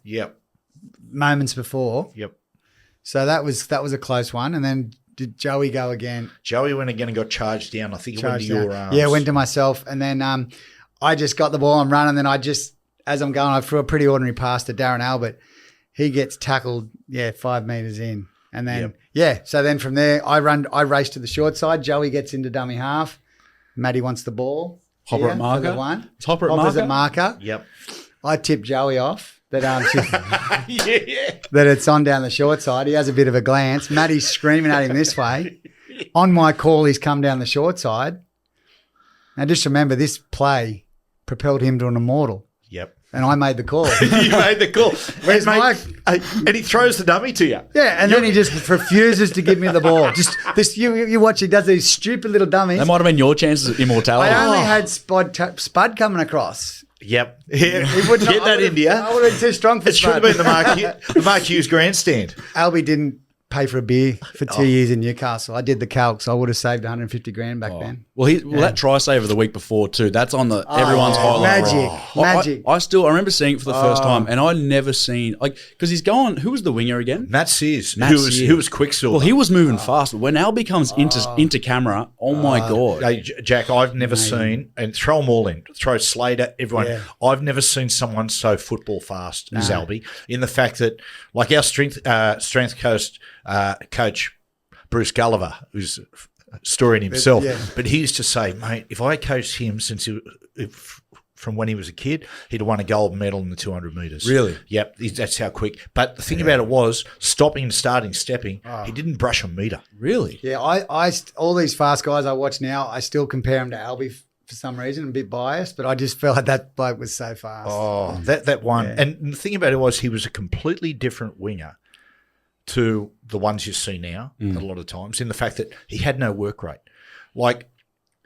moments before. Yep. So that was a close one, and then did Joey go again? Joey went again and got charged down. I think it went to your arms. Yeah, it went to myself. And then I just got the ball and run. And then as I'm going, I threw a pretty ordinary pass to Darren Albert. He gets tackled, 5 metres in. And then, so then from there, I race to the short side. Joey gets into dummy half. Matty wants the ball. Hopper at marker. It's Hopper at marker. Yep. I tip Joey off. That that it's on down the short side. He has a bit of a glance. Matty's screaming at him this way. On my call, he's come down the short side. Now, just remember, this play propelled him to an immortal. Yep. And I made the call. You made the call. Where's Mike? And he throws the dummy to you. Yeah, and then he just refuses to give me the ball. Just this, you watch. He does these stupid little dummies. That might have been your chances of immortality. I only had Spud coming across. Yep. He would not get that in you. I would have been too strong for It should have been the Mark Hughes grandstand. Albie didn't pay for a beer for 2 years in Newcastle. I did the calcs. I would have saved 150 grand back then. Well, that try save of the week before too. That's on everyone's highlight. Magic. I remember seeing it for the first time, and I'd never seen because he's gone. Who was the winger again? Matt Sears, who was Quicksilver. Well, he was moving fast. When Albie comes into camera, my god! Hey, Jack, I've never seen, and throw them all in. Throw Slater, everyone. Yeah. I've never seen someone so football fast as Albie. In the fact that, like our strength coach Bruce Gulliver, who's a story in himself, but he used to say, mate, if I coached him from when he was a kid, he'd have won a gold medal in the 200 metres. Really? Yep, that's how quick. But the thing about it was, stopping, starting, stepping, he didn't brush a metre. Really? Yeah, I all these fast guys I watch now, I still compare them to Albie for some reason. I'm a bit biased, but I just felt like that bloke was so fast. Oh, that one. Yeah. And the thing about it was, he was a completely different winger to the ones you see now a lot of times, in the fact that he had no work rate. Like,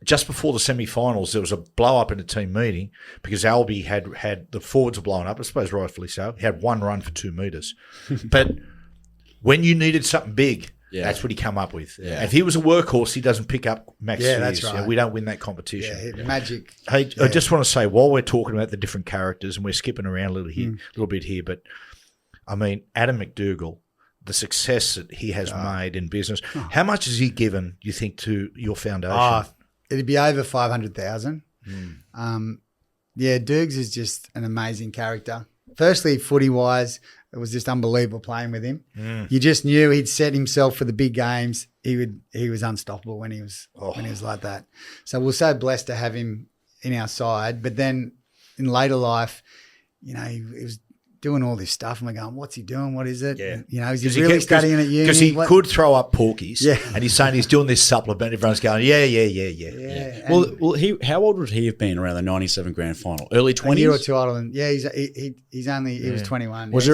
just before the semi-finals, there was a blow-up in a team meeting because Albie had the forwards were blown up, I suppose rightfully so. He had one run for 2 metres. But when you needed something big, that's what he come up with. Yeah. If he was a workhorse, he doesn't pick up Max Hughes. That's right. We don't win that competition. Yeah, magic. Hey, I just want to say, while we're talking about the different characters, and we're skipping around a little bit here, but, I mean, Adam McDougall, the success that he has made in business, how much has he given, you think, to your foundation? It'd be over 500,000. Doogs is just an amazing character. Firstly, footy-wise, it was just unbelievable playing with him. You just knew he'd set himself for the big games. He was unstoppable when he was like that. So we're so blessed to have him in our side. But then in later life, he was doing all this stuff, and we're going, what's he doing? What is it? Yeah. Is he really studying at uni? Because he could throw up porkies, and he's saying he's doing this supplement. Everyone's going, yeah. Well, how old would he have been around the 97 grand final? Early 20s? A year or two older than, he was 21. Was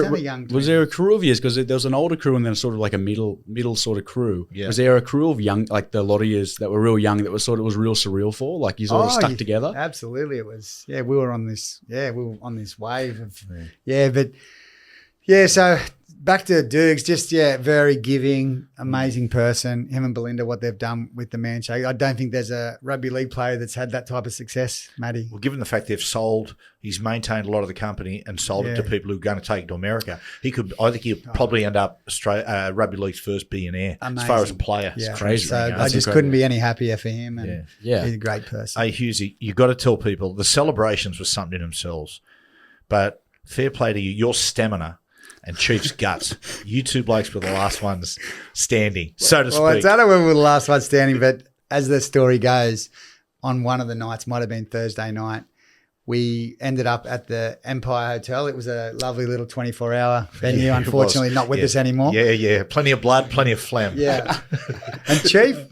there a crew of years? Because there was an older crew and then sort of like a middle sort of crew. Yeah. Was there a crew of young, like the lot of years that were real young, that was real surreal for? Like you sort of stuck together? Absolutely, it was. Yeah, we were on this wave of, so back to Dukes, just, very giving, amazing person. Him and Belinda, what they've done with the man show. I don't think there's a rugby league player that's had that type of success, Matty. Well, given the fact he's maintained a lot of the company and sold it to people who are going to take it to America. I think he'll probably end up rugby league's first billionaire as far as a player. Yeah. It's crazy. So That's I just incredible. couldn't be any happier for him. And Yeah. he's a great person. Hey, Hughesy, you've got to tell people the celebrations were something in themselves. But fair play to you, your stamina and Chief's guts. You two blokes were the last ones standing, so to speak. Well, I don't know when we were the last one standing, but as the story goes, on one of the nights, might have been Thursday night, we ended up at the Empire Hotel. It was a lovely little 24-hour venue, unfortunately not with us anymore. Yeah. Plenty of blood, plenty of phlegm. Yeah. And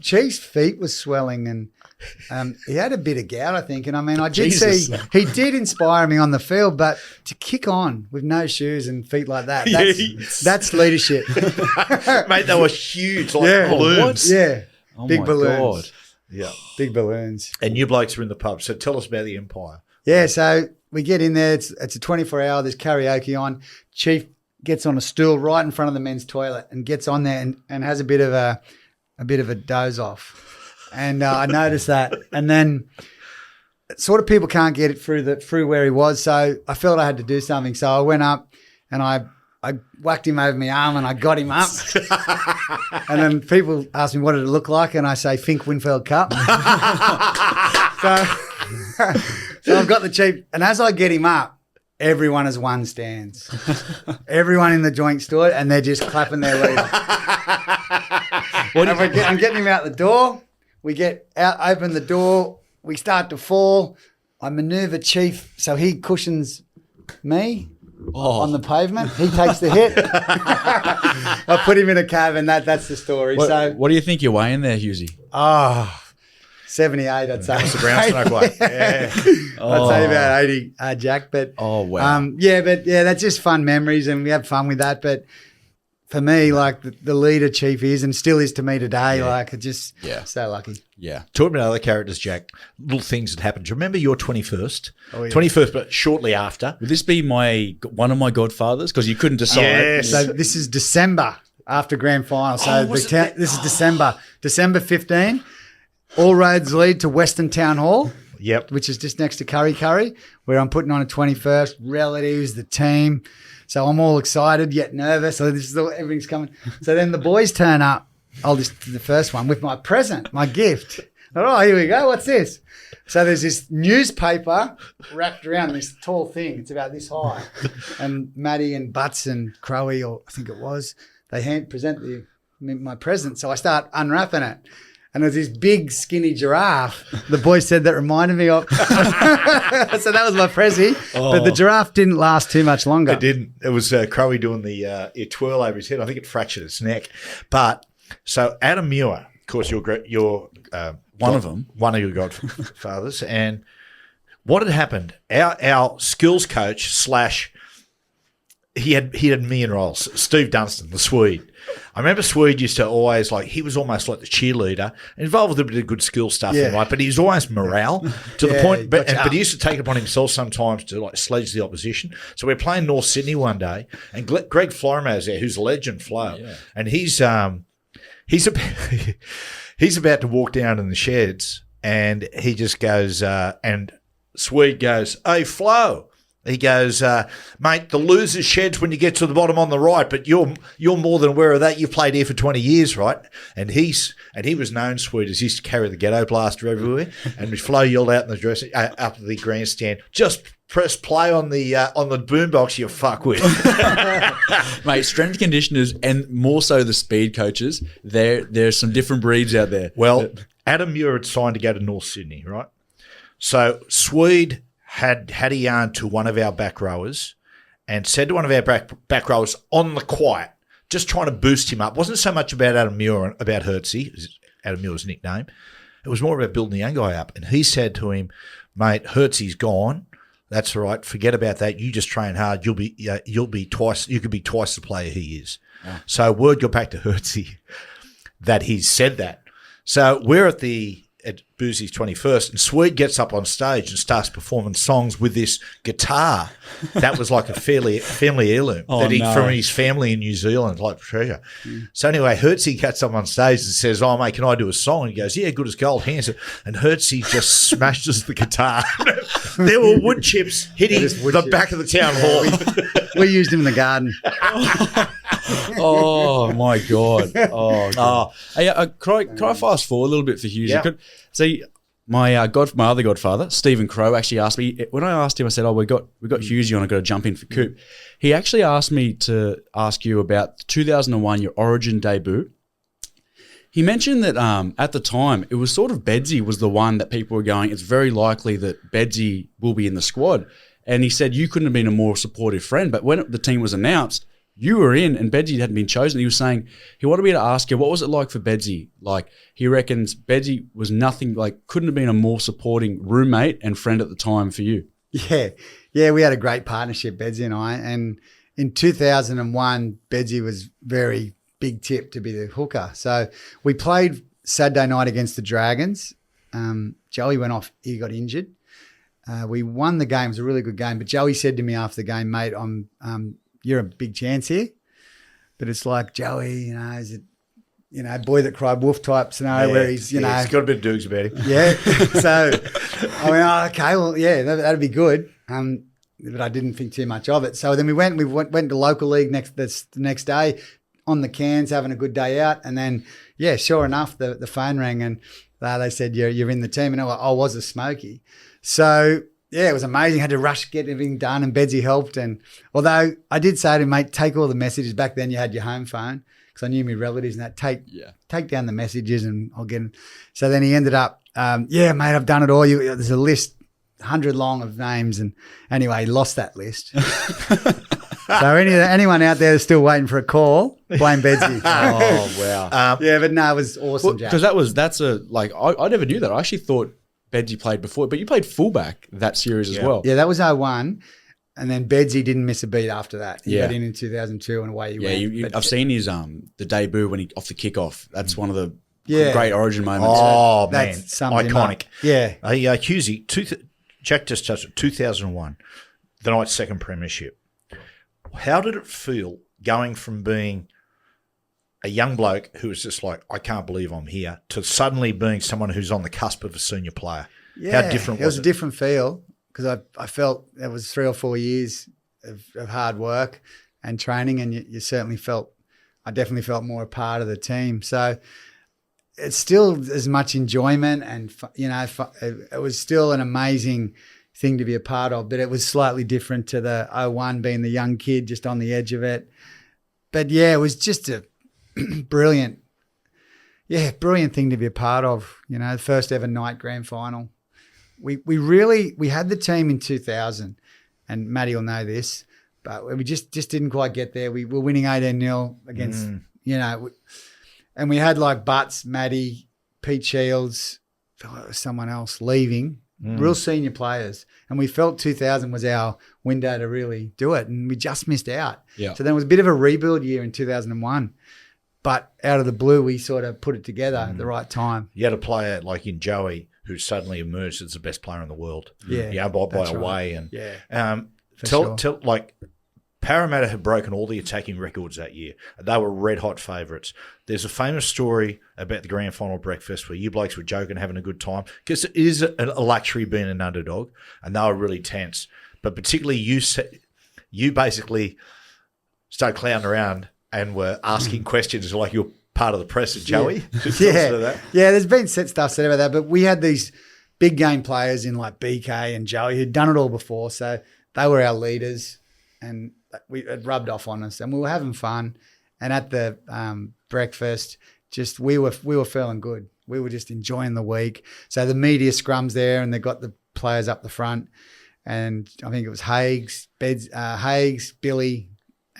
Chief's feet was swelling and he had a bit of gout, I think. And I mean, I did see he did inspire me on the field, but to kick on with no shoes and feet like that, that's leadership. Mate, they were huge, like balloons. Yeah. Oh Big my balloons. God. Yeah. Big balloons. And you blokes are in the pub. So tell us about the Empire. Yeah, so we get in there. It's a 24-hour. There's karaoke on. Chief gets on a stool right in front of the men's toilet and gets on there and has a bit of a doze off. And I noticed that. And then sort of people can't get it through where he was. So I felt I had to do something. So I went up and I whacked him over my arm and I got him up. And then people ask me what did it look like, and I say Fink Winfield Cup. So I've got the Chief, and as I get him up, everyone as one stands. Everyone in the joint stood, and they're just clapping their leader. I'm getting him out the door. We get out, open the door. We start to fall. I manoeuvre Chief so he cushions me on the pavement. He takes the hit. I put him in a cab, and that's the story. What do you think you're weighing there, Hughesy? 78, I'd say. That's the brown smoke weight. Yeah. I'd say about 80, Jack. But wow. That's just fun memories, and we have fun with that. But for me, like the leader Chief is and still is to me today. Like it's just so lucky. Yeah. Talking about other characters, Jack, little things that happened. Do you remember your 21st? Oh, yeah. 21st, but shortly after. Would this be one of my godfathers? Because you couldn't decide. Yes. So this is December after grand final. So this is December 15. All roads lead to Western Town Hall. Yep. Which is just next to Curry, where I'm putting on a 21st. Relatives, the team. So I'm all excited yet nervous. So everything's coming. So then the boys turn up. I'll just do the first one with my present, my gift. All right, here we go. What's this? So there's this newspaper wrapped around this tall thing. It's about this high. And Matty and Butts and Crowie, or I think it was, they present my present. So I start unwrapping it. And there's this big, skinny giraffe. The boy said that reminded me of. So that was my Prezi. But the giraffe didn't last too much longer. It didn't. It was Crowie doing the twirl over his head. I think it fractured his neck. But so Adam Muir, of course, you're one of them, one of your godfathers. And what had happened? Our skills coach / he had a million roles. Steve Dunstan, the Swede. I remember Swede used to always he was almost like the cheerleader, involved with a bit of good skill stuff, right? But he was always morale to the point. But he used to take it upon himself sometimes to sledge the opposition. So we're playing North Sydney one day, and Greg Florimow's there, who's a legend flow, and he's about to walk down in the sheds, and he just goes, and Swede goes, "Hey, Flo." He goes, mate, the loser's shed's when you get to the bottom on the right, but you're more than aware of that. You've played here for 20 years, right? And he was known, Swede, as he used to carry the ghetto blaster everywhere. And Flo yelled out in the dressing up the grandstand, just press play on the boombox, you fuckwit. Mate, strength conditioners and more so the speed coaches, there's some different breeds out there. Well, Adam Muir had signed to go to North Sydney, right? So Swede had a yarn to one of our back rowers and said to one of our back rowers on the quiet, just trying to boost him up. It wasn't so much about Adam Muir, about Hertzie, Adam Muir's nickname. It was more about building the young guy up. And he said to him, mate, Hertzie's gone. That's all right. Forget about that. You just train hard. You could be twice the player he is. Oh. So word got back to Hertzie that he said that. So we're at Boozy's 21st, and Sweet gets up on stage and starts performing songs with this guitar that was like a family heirloom from his family in New Zealand, like treasure. So anyway, Hertzie gets up on stage and says, "Oh, mate, can I do a song?" And he goes, "Yeah, good as gold, hands it." And Hertzie just smashes the guitar. There were wood chips hitting the back of the town hall. We used him in the garden. Oh my God! Oh, hey, can I fast forward a little bit for Hughes? Yeah. See, my other godfather, Stephen Crow, actually asked me when I asked him. I said, "Oh, we got Hughesy on. I got to jump in for Coop." He actually asked me to ask you about 2001, your Origin debut. He mentioned that at the time it was sort of Bedsy was the one that people were going, it's very likely that Bedsy will be in the squad. And he said you couldn't have been a more supportive friend. But when the team was announced, you were in and Bedsy hadn't been chosen. He was saying he wanted me to ask you, what was it like for Bedsy? Like, he reckons Bedsy was nothing, like couldn't have been a more supporting roommate and friend at the time for you. Yeah, we had a great partnership, Bedsy and I. And in 2001, Bedsy was very big tip to be the hooker. So we played Saturday night against the Dragons. Joey went off. He got injured. We won the game. It was a really good game. But Joey said to me after the game, "Mate, you're a big chance here." But it's like, Joey, is it, boy that cried wolf type scenario where he's, he's got a bit of dukes about him. Yeah. So I went, okay, well, yeah, that'd be good. But I didn't think too much of it. So then we went to local league the next day on the cans, having a good day out. And then, sure enough, the phone rang and they said, you're in the team. And I was a smoky. So, it was amazing. I had to rush, get everything done, and Bedsy helped. And although I did say to him, "Mate, take all the messages." Back then you had your home phone because I knew my relatives and that. Take down the messages and I'll get them. So then he ended up, "Yeah, mate, I've done it all. There's a list, 100 long of names." And anyway, he lost that list. So anyone out there that's still waiting for a call, blame Bedsy. Oh, wow. But no, it was awesome, Jack. Because I never knew that. I actually thought Bedsy played before, but you played fullback that series as well. Yeah, that was 01. And then Bedsy didn't miss a beat after that. He got in 2002 and away he went. I've seen his the debut when he off the kickoff. That's one of the great Origin moments. Oh, man. Iconic. Yeah. Hughesy, Jack just touched it, 2001, the night's second premiership. How did it feel going from being a young bloke who was just like, I can't believe I'm here, to suddenly being someone who's on the cusp of a senior player? Yeah, how different was it? It was a different feel because I felt it was 3 or 4 years of hard work and training, and you certainly felt, I definitely felt more a part of the team. So it's still as much enjoyment and, it was still an amazing thing to be a part of, but it was slightly different to the 01 being the young kid just on the edge of it. But it was just a brilliant thing to be a part of. The first ever night grand final. We had the team in 2000, and Matty will know this, but we just didn't quite get there. We were winning 18-0 against, and we had like Butts, Matty, Pete Shields, someone else leaving, real senior players, and we felt 2000 was our window to really do it, and we just missed out. Yeah. So then it was a bit of a rebuild year in 2001. But out of the blue, we sort of put it together at the right time. You had a player like in Joey who suddenly emerged as the best player in the world. Yeah, by a way. And tell like Parramatta had broken all the attacking records that year. They were red hot favourites. There's a famous story about the grand final breakfast where you blokes were joking, having a good time, because it is a luxury being an underdog, and they were really tense. But particularly you basically started clowning around and were asking questions like you're part of the press at Joey. Yeah, there's been stuff said about that, but we had these big game players in like BK and Joey who'd done it all before, so they were our leaders, and it rubbed off on us, and we were having fun. And at the breakfast, just we were feeling good. We were just enjoying the week. So the media scrums there, and they got the players up the front, and I think it was Higgs, Billy,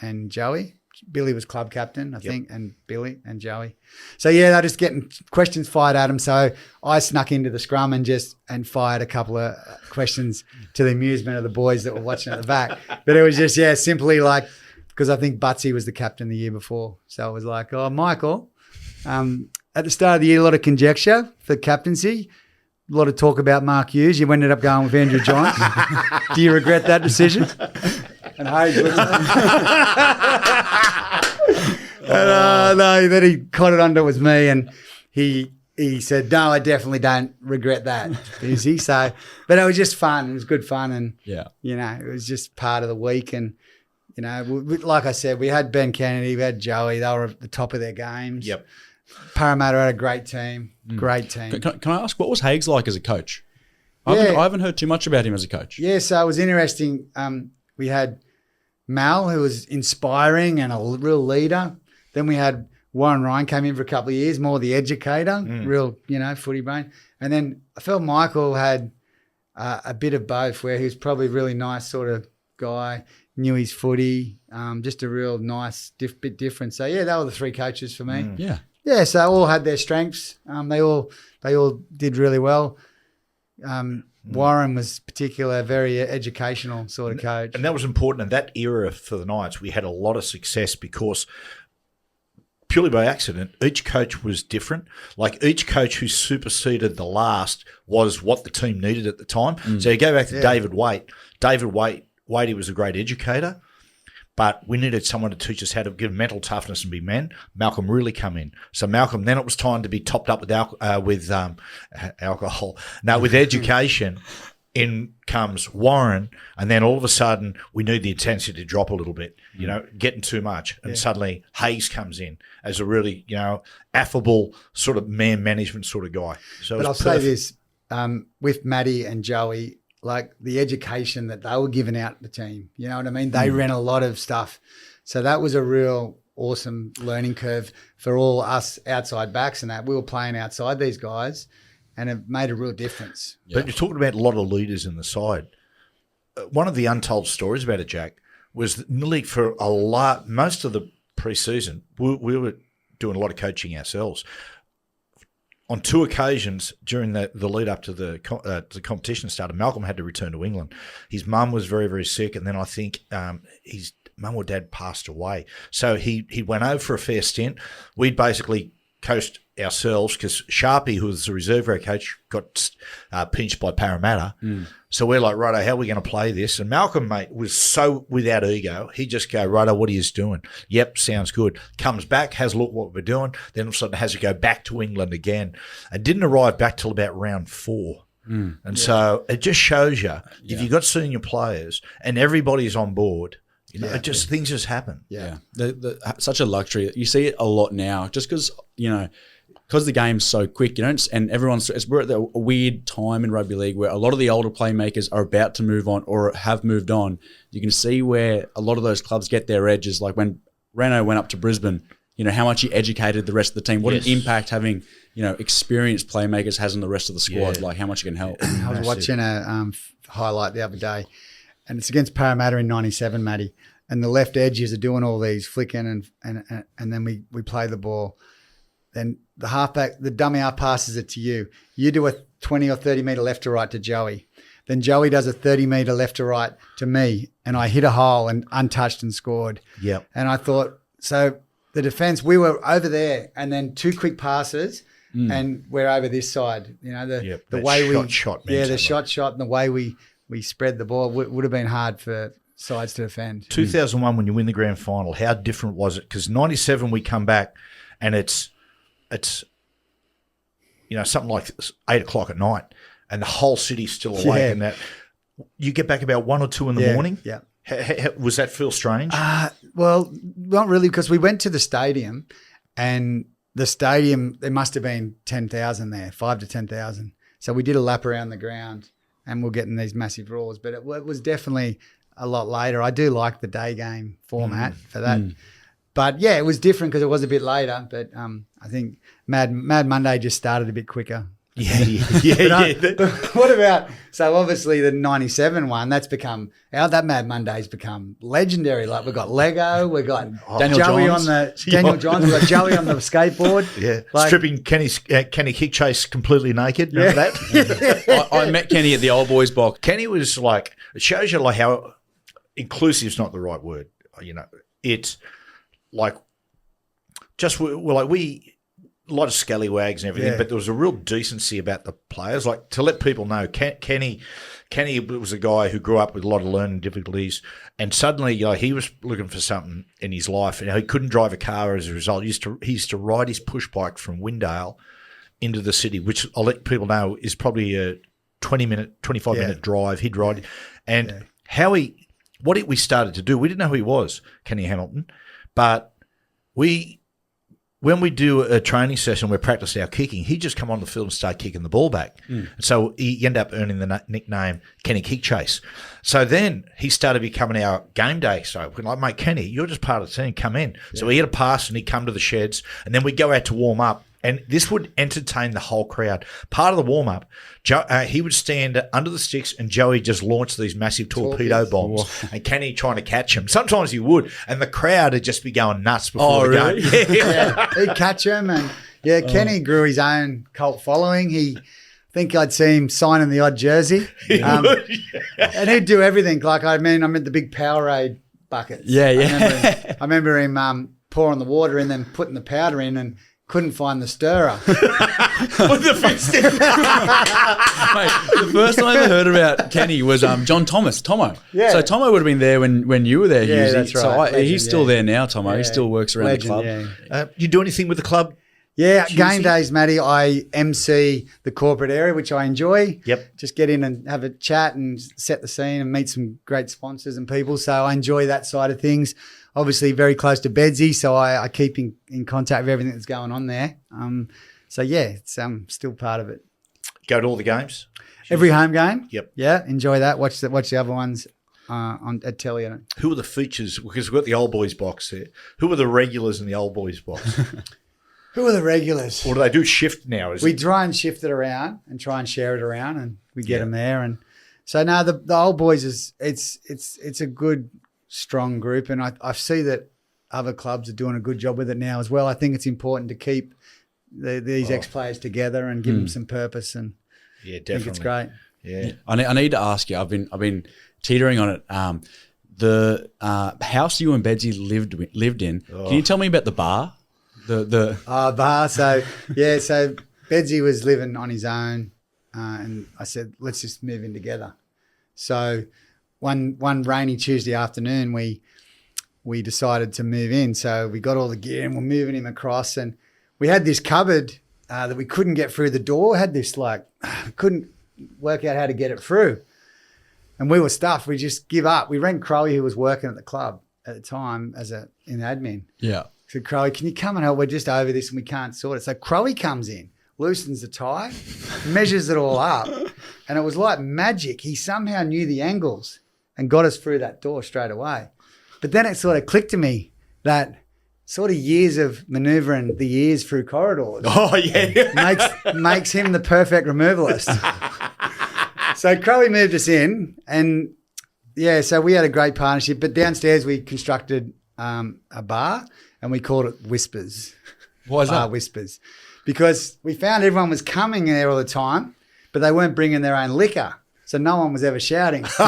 and Joey. Billy was club captain, I think, and Billy and Joey. So they're just getting questions fired at him. So I snuck into the scrum and fired a couple of questions to the amusement of the boys that were watching at the back. But it was just simply like, because I think Butsy was the captain the year before, so it was like, "Oh, Michael, at the start of the year, a lot of conjecture for captaincy. lot of talk about Mark Hughes. You ended up going with Andrew Johns. Do you regret that decision? And Hayes looked and, no, then he caught it under was me, and he said, "No, I definitely don't regret that." Easy. So, but it was just fun. It was good fun, and it was just part of the week. And like I said, we had Ben Kennedy, we had Joey. They were at the top of their games. Yep. Parramatta had a great team. Great team. Can I ask, what was Hagues like as a coach? I haven't heard too much about him as a coach. Yeah, so it was interesting. We had Mal, who was inspiring and a real leader. Then we had Warren Ryan came in for a couple of years, more the educator, real, footy brain. And then I felt Michael had a bit of both, where he was probably a really nice sort of guy, knew his footy, just a real nice bit different. So, yeah, they were the three coaches for me. Yeah. Yeah, so all had their strengths. They all did really well. Warren was particular, very educational sort of coach. And that was important. In that era for the Knights, we had a lot of success because purely by accident, each coach was different. Like each coach who superseded the last was what the team needed at the time. So you go back to David Waite. David Waite, he was a great educator, but we needed someone to teach us how to give mental toughness and be men. Malcolm really come in. So Malcolm, then it was time to be topped up with alcohol. No, with education. In comes Warren, and then all of a sudden we need the intensity to drop a little bit, getting too much. And suddenly Hayes comes in as a really, affable sort of man management sort of guy. So but I'll say this, with Matty and Joey, like the education that they were giving out the team, you know what I mean? They ran a lot of stuff. So that was a real awesome learning curve for all us outside backs and that. We were playing outside these guys, and it made a real difference. But you're talking about a lot of leaders in the side. One of the untold stories about it, Jack, was that in the league for most of the pre-season, we were doing a lot of coaching ourselves. On two occasions during the lead up to the competition started, Malcolm had to return to England. His mum was very, very sick, and then I think his mum or dad passed away. So he went over for a fair stint. We'd basically coached ourselves because Sharpie, who was the reserve grade coach, got pinched by Parramatta. So we're like, righto, how are we going to play this? And Malcolm, mate, was so without ego. He just go, righto, what are you doing? Yep, sounds good. Comes back, has a look what we're doing. Then all of a sudden has to go back to England again. And didn't arrive back till about round 4. And so it just shows you, if you've got senior players and everybody's on board, things just happen. Yeah. Such a luxury. You see it a lot now just because, because the game's so quick, and we're at a weird time in rugby league where a lot of the older playmakers are about to move on or have moved on. You can see where a lot of those clubs get their edges. Like when Reno went up to Brisbane, how much he educated the rest of the team. What an impact having, experienced playmakers has on the rest of the squad. Like how much it can help. I was watching a highlight the other day, and it's against Parramatta in '97, Matty. And the left edges are doing all these flicking, and then we play the ball. Then the halfback, the dummy half passes it to you. You do a 20 or 30 metre left to right to Joey. Then Joey does a 30 metre left to right to me, and I hit a hole and untouched and scored. Yep. And I thought, so the defence, we were over there, and then 2 quick passes, and we're over this side. The way the shot, and the way we spread the ball would have been hard for sides to defend. 2001, when you win the grand final, how different was it? Because 97, we come back, and it's something like 8 o'clock at night, and the whole city's still awake. And that you get back about 1 or 2 in the morning. Yeah. Was that feel strange? Well, not really, because we went to the stadium, and the stadium, there must have been 10,000 there, 5 to 10,000. So we did a lap around the ground, and we're getting these massive roars. But it was definitely a lot later. I do like the day game format for that. But yeah, it was different because it was a bit later. But I think Mad Monday just started a bit quicker. But what about, so obviously the 97 one, that Mad Monday's become legendary. Like we've got Lego, we've got Daniel Johns on we've got Joey on the skateboard. Yeah, stripping Kenny Kickchase completely naked. Remember that? I met Kenny at the Old Boys box. Kenny was like, it shows you like how inclusive is not the right word. It's like, just we're like a lot of scallywags and everything, but there was a real decency about the players. Like, to let people know, Kenny was a guy who grew up with a lot of learning difficulties, and suddenly, he was looking for something in his life, and he couldn't drive a car as a result. He used to ride his push bike from Windale into the city, which I'll let people know is probably a 25-minute drive. He'd ride, and what we started to do, we didn't know who he was, Kenny Hamilton, but when we do a training session, we practice our kicking, he'd just come on the field and start kicking the ball back. So he ended up earning the nickname Kenny Kick Chase. So then he started becoming our game day. So we're like, mate, Kenny, you're just part of the team, come in. Yeah. So he had a pass and he'd come to the sheds, and then we'd go out to warm up. And this would entertain the whole crowd. Part of the warm-up, he would stand under the sticks and Joey just launched these massive torpedo bombs. And Kenny trying to catch him. Sometimes he would. And the crowd would just be going nuts before the game. Yeah. He'd catch him. And, Kenny grew his own cult following. I think I'd see him signing the odd jersey. And he'd do everything. Like, I'm at the big Powerade buckets. Yeah. I remember him pouring the water in, then putting the powder in, and couldn't find the stirrer. What the first Mate, the first time I ever heard about Kenny was John Thomas, Tomo. Yeah. So Tomo would have been there when you were there, Hughes. Yeah, that's right. So he's still there now, Tomo. He still works around the club. Yeah. You do anything with the club? Yeah, game days, Matty. I MC the corporate area, which I enjoy. Yep. Just get in and have a chat and set the scene and meet some great sponsors and people. So I enjoy that side of things. Obviously very close to Bedsy, so I keep in contact with everything that's going on there. It's still part of it. Go to all the games? Every home game? Yep. Yeah, enjoy that. Watch the other ones at telly. Who are the features? Because we've got the old boys box there. Who are the regulars in the old boys box? Who are the regulars? Or do they do shift now? We try and shift it around and try and share it around, and we get them there. And so now the old boys it's a good, strong group, and I see that other clubs are doing a good job with it now as well. I think it's important to keep these ex-players together and give them some purpose, and definitely. I think it's great. Yeah, I need to ask you. I've been teetering on it. The house you and Bedsy lived in. Can you tell me about the bar? The bar. So Bedsy was living on his own, and I said, let's just move in together. So one rainy Tuesday afternoon, we decided to move in. So we got all the gear and we're moving him across, and we had this cupboard that we couldn't get through the door. Had this couldn't work out how to get it through, and we were stuffed. We just give up. We rang Crowie, who was working at the club at the time in admin. Yeah. Said, Crowie, can you come and help? We're just over this and we can't sort it. So Crowie comes in, loosens the tie, measures it all up, and it was like magic. He somehow knew the angles and got us through that door straight away. But then it sort of clicked to me that sort of years of manoeuvring the ears through corridors makes him the perfect removalist. So Crowie moved us in, and so we had a great partnership. But downstairs we constructed a bar, and we called it Wispers. Why is that? Wispers. Because we found everyone was coming there all the time, but they weren't bringing their own liquor. So no one was ever shouting. So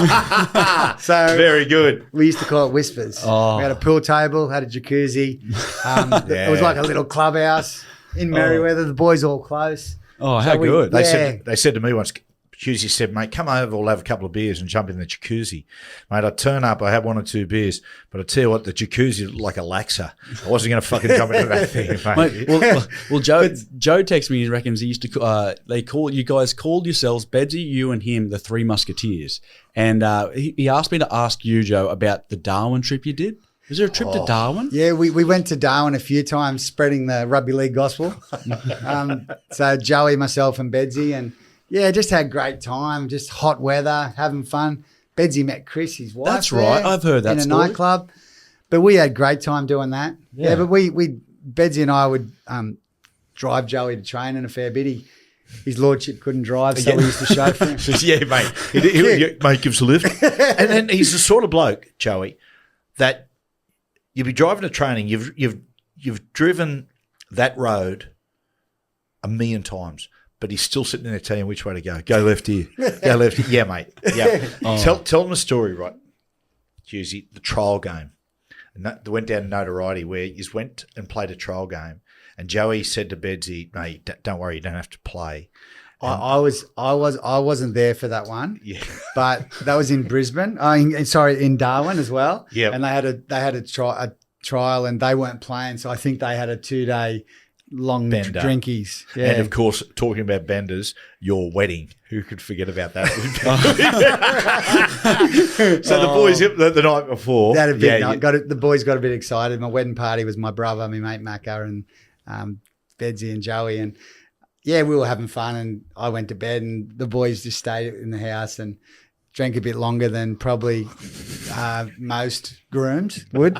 very good. We used to call it Wispers. Oh. We had a pool table, had a jacuzzi. It was like a little clubhouse in Merriweather. The boys all close. Oh, how good. They said to me once, Hughes said, mate, come over, we'll have a couple of beers and jump in the jacuzzi. Mate, I turn up, I have one or two beers, but I tell you what, the jacuzzi looked like a laxer. I wasn't going to fucking jump into that thing, mate. Well, Joe texted me and reckons he used to, you guys called yourselves, Bedsy, you and him, the Three Musketeers. And he asked me to ask you, Joe, about the Darwin trip you did. Was there a trip to Darwin? Yeah, we went to Darwin a few times spreading the rugby league gospel. So Joey, myself and Bedsy, and just had great time, just hot weather, having fun. Bedsy met Chris, his wife. That's right. I've heard that in story. a nightclub. But we had great time doing that. Yeah, but Bedsy and I would drive Joey to training a fair bit. His lordship couldn't drive, so we used to chauffeur him. Yeah, mate. Mate gives a lift. And then he's the sort of bloke, Joey, that you'd be driving to training. You've driven that road a million times, but he's still sitting there telling you which way to go. Go left here. Go left here. Yeah, mate. Yeah. Tell them the story, right, Hughesy, the trial game. went down to notoriety where you went and played a trial game, and Joey said to Bedsy, "Mate, don't worry, you don't have to play." I wasn't there for that one. Yeah, but that was in Brisbane. In Darwin as well. Yeah, and they had a trial, and they weren't playing, so I think they had a 2-day long drinkies. Yeah. And of course, talking about benders, your wedding. Who could forget about that? So the boys the night before. The boys got a bit excited. My wedding party was my brother, my mate Macca, and Bedsy and Joey, and we were having fun. And I went to bed, and the boys just stayed in the house and drank a bit longer than probably most grooms would.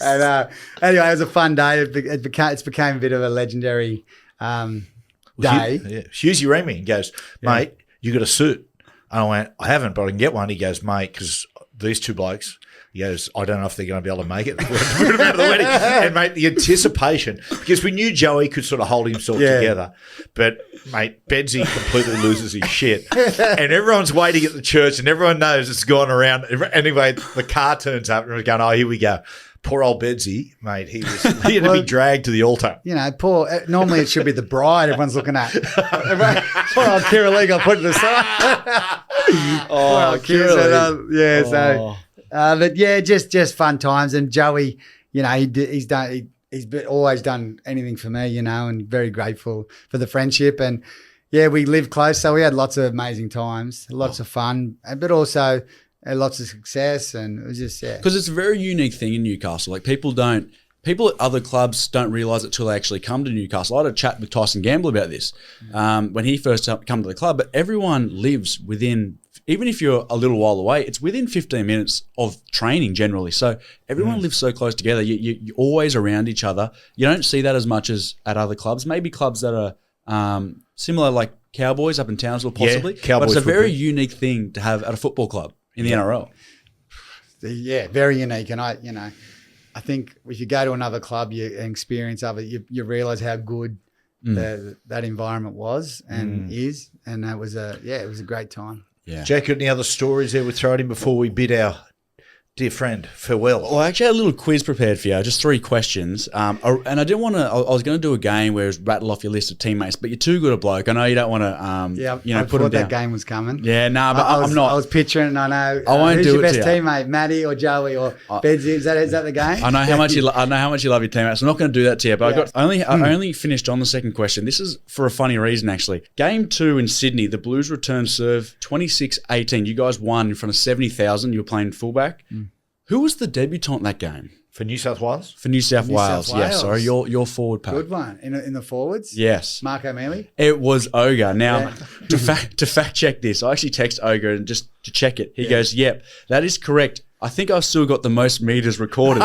And anyway, it was a fun day. It became a bit of a legendary day. Hughes rang me and goes, "Mate, you got a suit?" And I went, "I haven't, but I can get one." He goes, "Mate, because these two blokes," he goes, "I don't know if they're going to be able to make it." We're about the wedding. And, mate, the anticipation, because we knew Joey could sort of hold himself together. But, mate, Bedsy completely loses his shit. And everyone's waiting at the church, and everyone knows it's gone around. Anyway, the car turns up, and we're going, "Oh, here we go." Poor old Bedsy, mate, he had to be dragged to the altar. Normally it should be the bride everyone's looking at. Poor old Kira Lee got put to the side. But just fun times. And Joey, he's always done anything for me, and very grateful for the friendship. And we lived close, so we had lots of amazing times, lots of fun, but also lots of success. And it was just because it's a very unique thing in Newcastle. Like people at other clubs don't realise it till they actually come to Newcastle. I had a chat with Tyson Gamble about this when he first come to the club, but everyone lives within, even if you're a little while away, it's within 15 minutes of training generally. So everyone lives so close together. You're always around each other. You don't see that as much as at other clubs. Maybe clubs that are similar, like Cowboys up in Townsville possibly. But it's a very unique thing to have at a football club in the NRL. Yeah, very unique. And I think if you go to another club, you experience of it, you realise how good that environment was and is, and it was a great time. Yeah. Jack, got any other stories there we throw in before we bid our dear friend farewell? Well, I actually had a little quiz prepared for you, just 3 questions. And I didn't want to. I was going to do a game where it was rattle off your list of teammates, but you're too good a bloke. I know you don't want to. I put them down. That game was coming. Yeah, but I'm not. I was picturing. I know. I won't who's do your it best to teammate, Matty or Joey or Bedsy? Is that the game? I know how much you. I know how much you love your teammates. I'm not going to do that to you. But I only finished on the second question. This is for a funny reason, actually. Game 2 in Sydney, the Blues returned serve 26-18. You guys won in front of 70,000. You were playing fullback. Who was the debutant that game? For New South Wales? For New South Wales, yes. Sorry, your forward pack. Good one. In the forwards? Yes. Mark O'Mealy? It was Ogre. Now, to fact check this, I actually text Ogre and just to check it. He goes, "Yep, that is correct. I think I've still got the most meters recorded."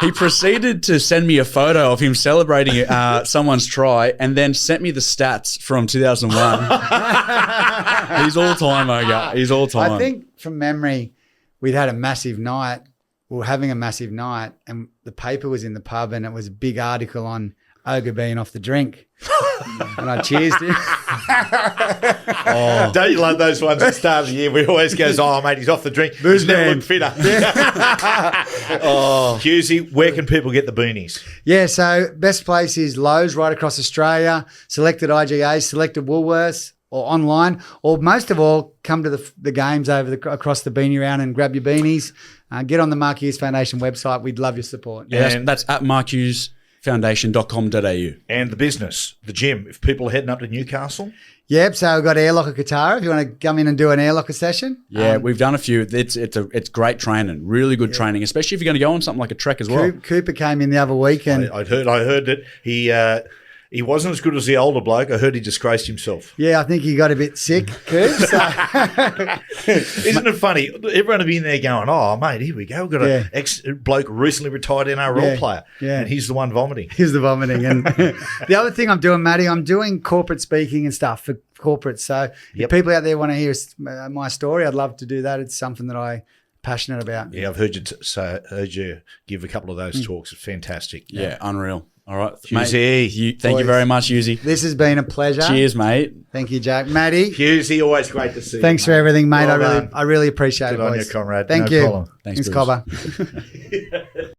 he proceeded to send me a photo of him celebrating someone's try and then sent me the stats from 2001. He's all-time, Ogre. He's all-time. I think from memory, we'd had a massive night. We were having a massive night, and the paper was in the pub, and it was a big article on Ogre being off the drink. And I cheersed him. Don't you love those ones at the start of the year? We always goes, "Oh, mate, he's off the drink. He's never looked fitter." Hughesy, where can people get the beanies? Yeah, so best place is Lowe's right across Australia, selected IGA, selected Woolworths, or online, or most of all, come to the games across the beanie round and grab your beanies. Get on the Mark Hughes Foundation website. We'd love your support. Yeah, that's at markhughesfoundation.com.au. And the business, the gym, if people are heading up to Newcastle? Yep, so we've got Airlocker Qatar if you want to come in and do an Airlocker session. Yeah, we've done a few. It's great training, really good training, especially if you're going to go on something like a trek as well. Cooper came in the other week. And I heard that he wasn't as good as the older bloke. I heard he disgraced himself. Yeah, I think he got a bit sick, Coop. So. Isn't it funny? Everyone will be in there going, "Oh, mate, here we go. We've got an ex-bloke recently retired NRL player." Yeah. And he's the one vomiting. He's the vomiting. And the other thing I'm doing, Matty, I'm doing corporate speaking and stuff for corporates. So if people out there want to hear my story, I'd love to do that. It's something that I'm passionate about. Yeah, I've heard you give a couple of those talks. It's fantastic. Yeah, unreal. All right, Hughesy. mate. Thank you very much, Hughesy. This has been a pleasure. Cheers, mate. Thank you, Jack. Matty. Hughesy, always great to see you. Thanks for everything, mate. Well done. I really appreciate Good it, on boys. you, comrade. Thank No you. problem. Thanks, Cobber. Yeah.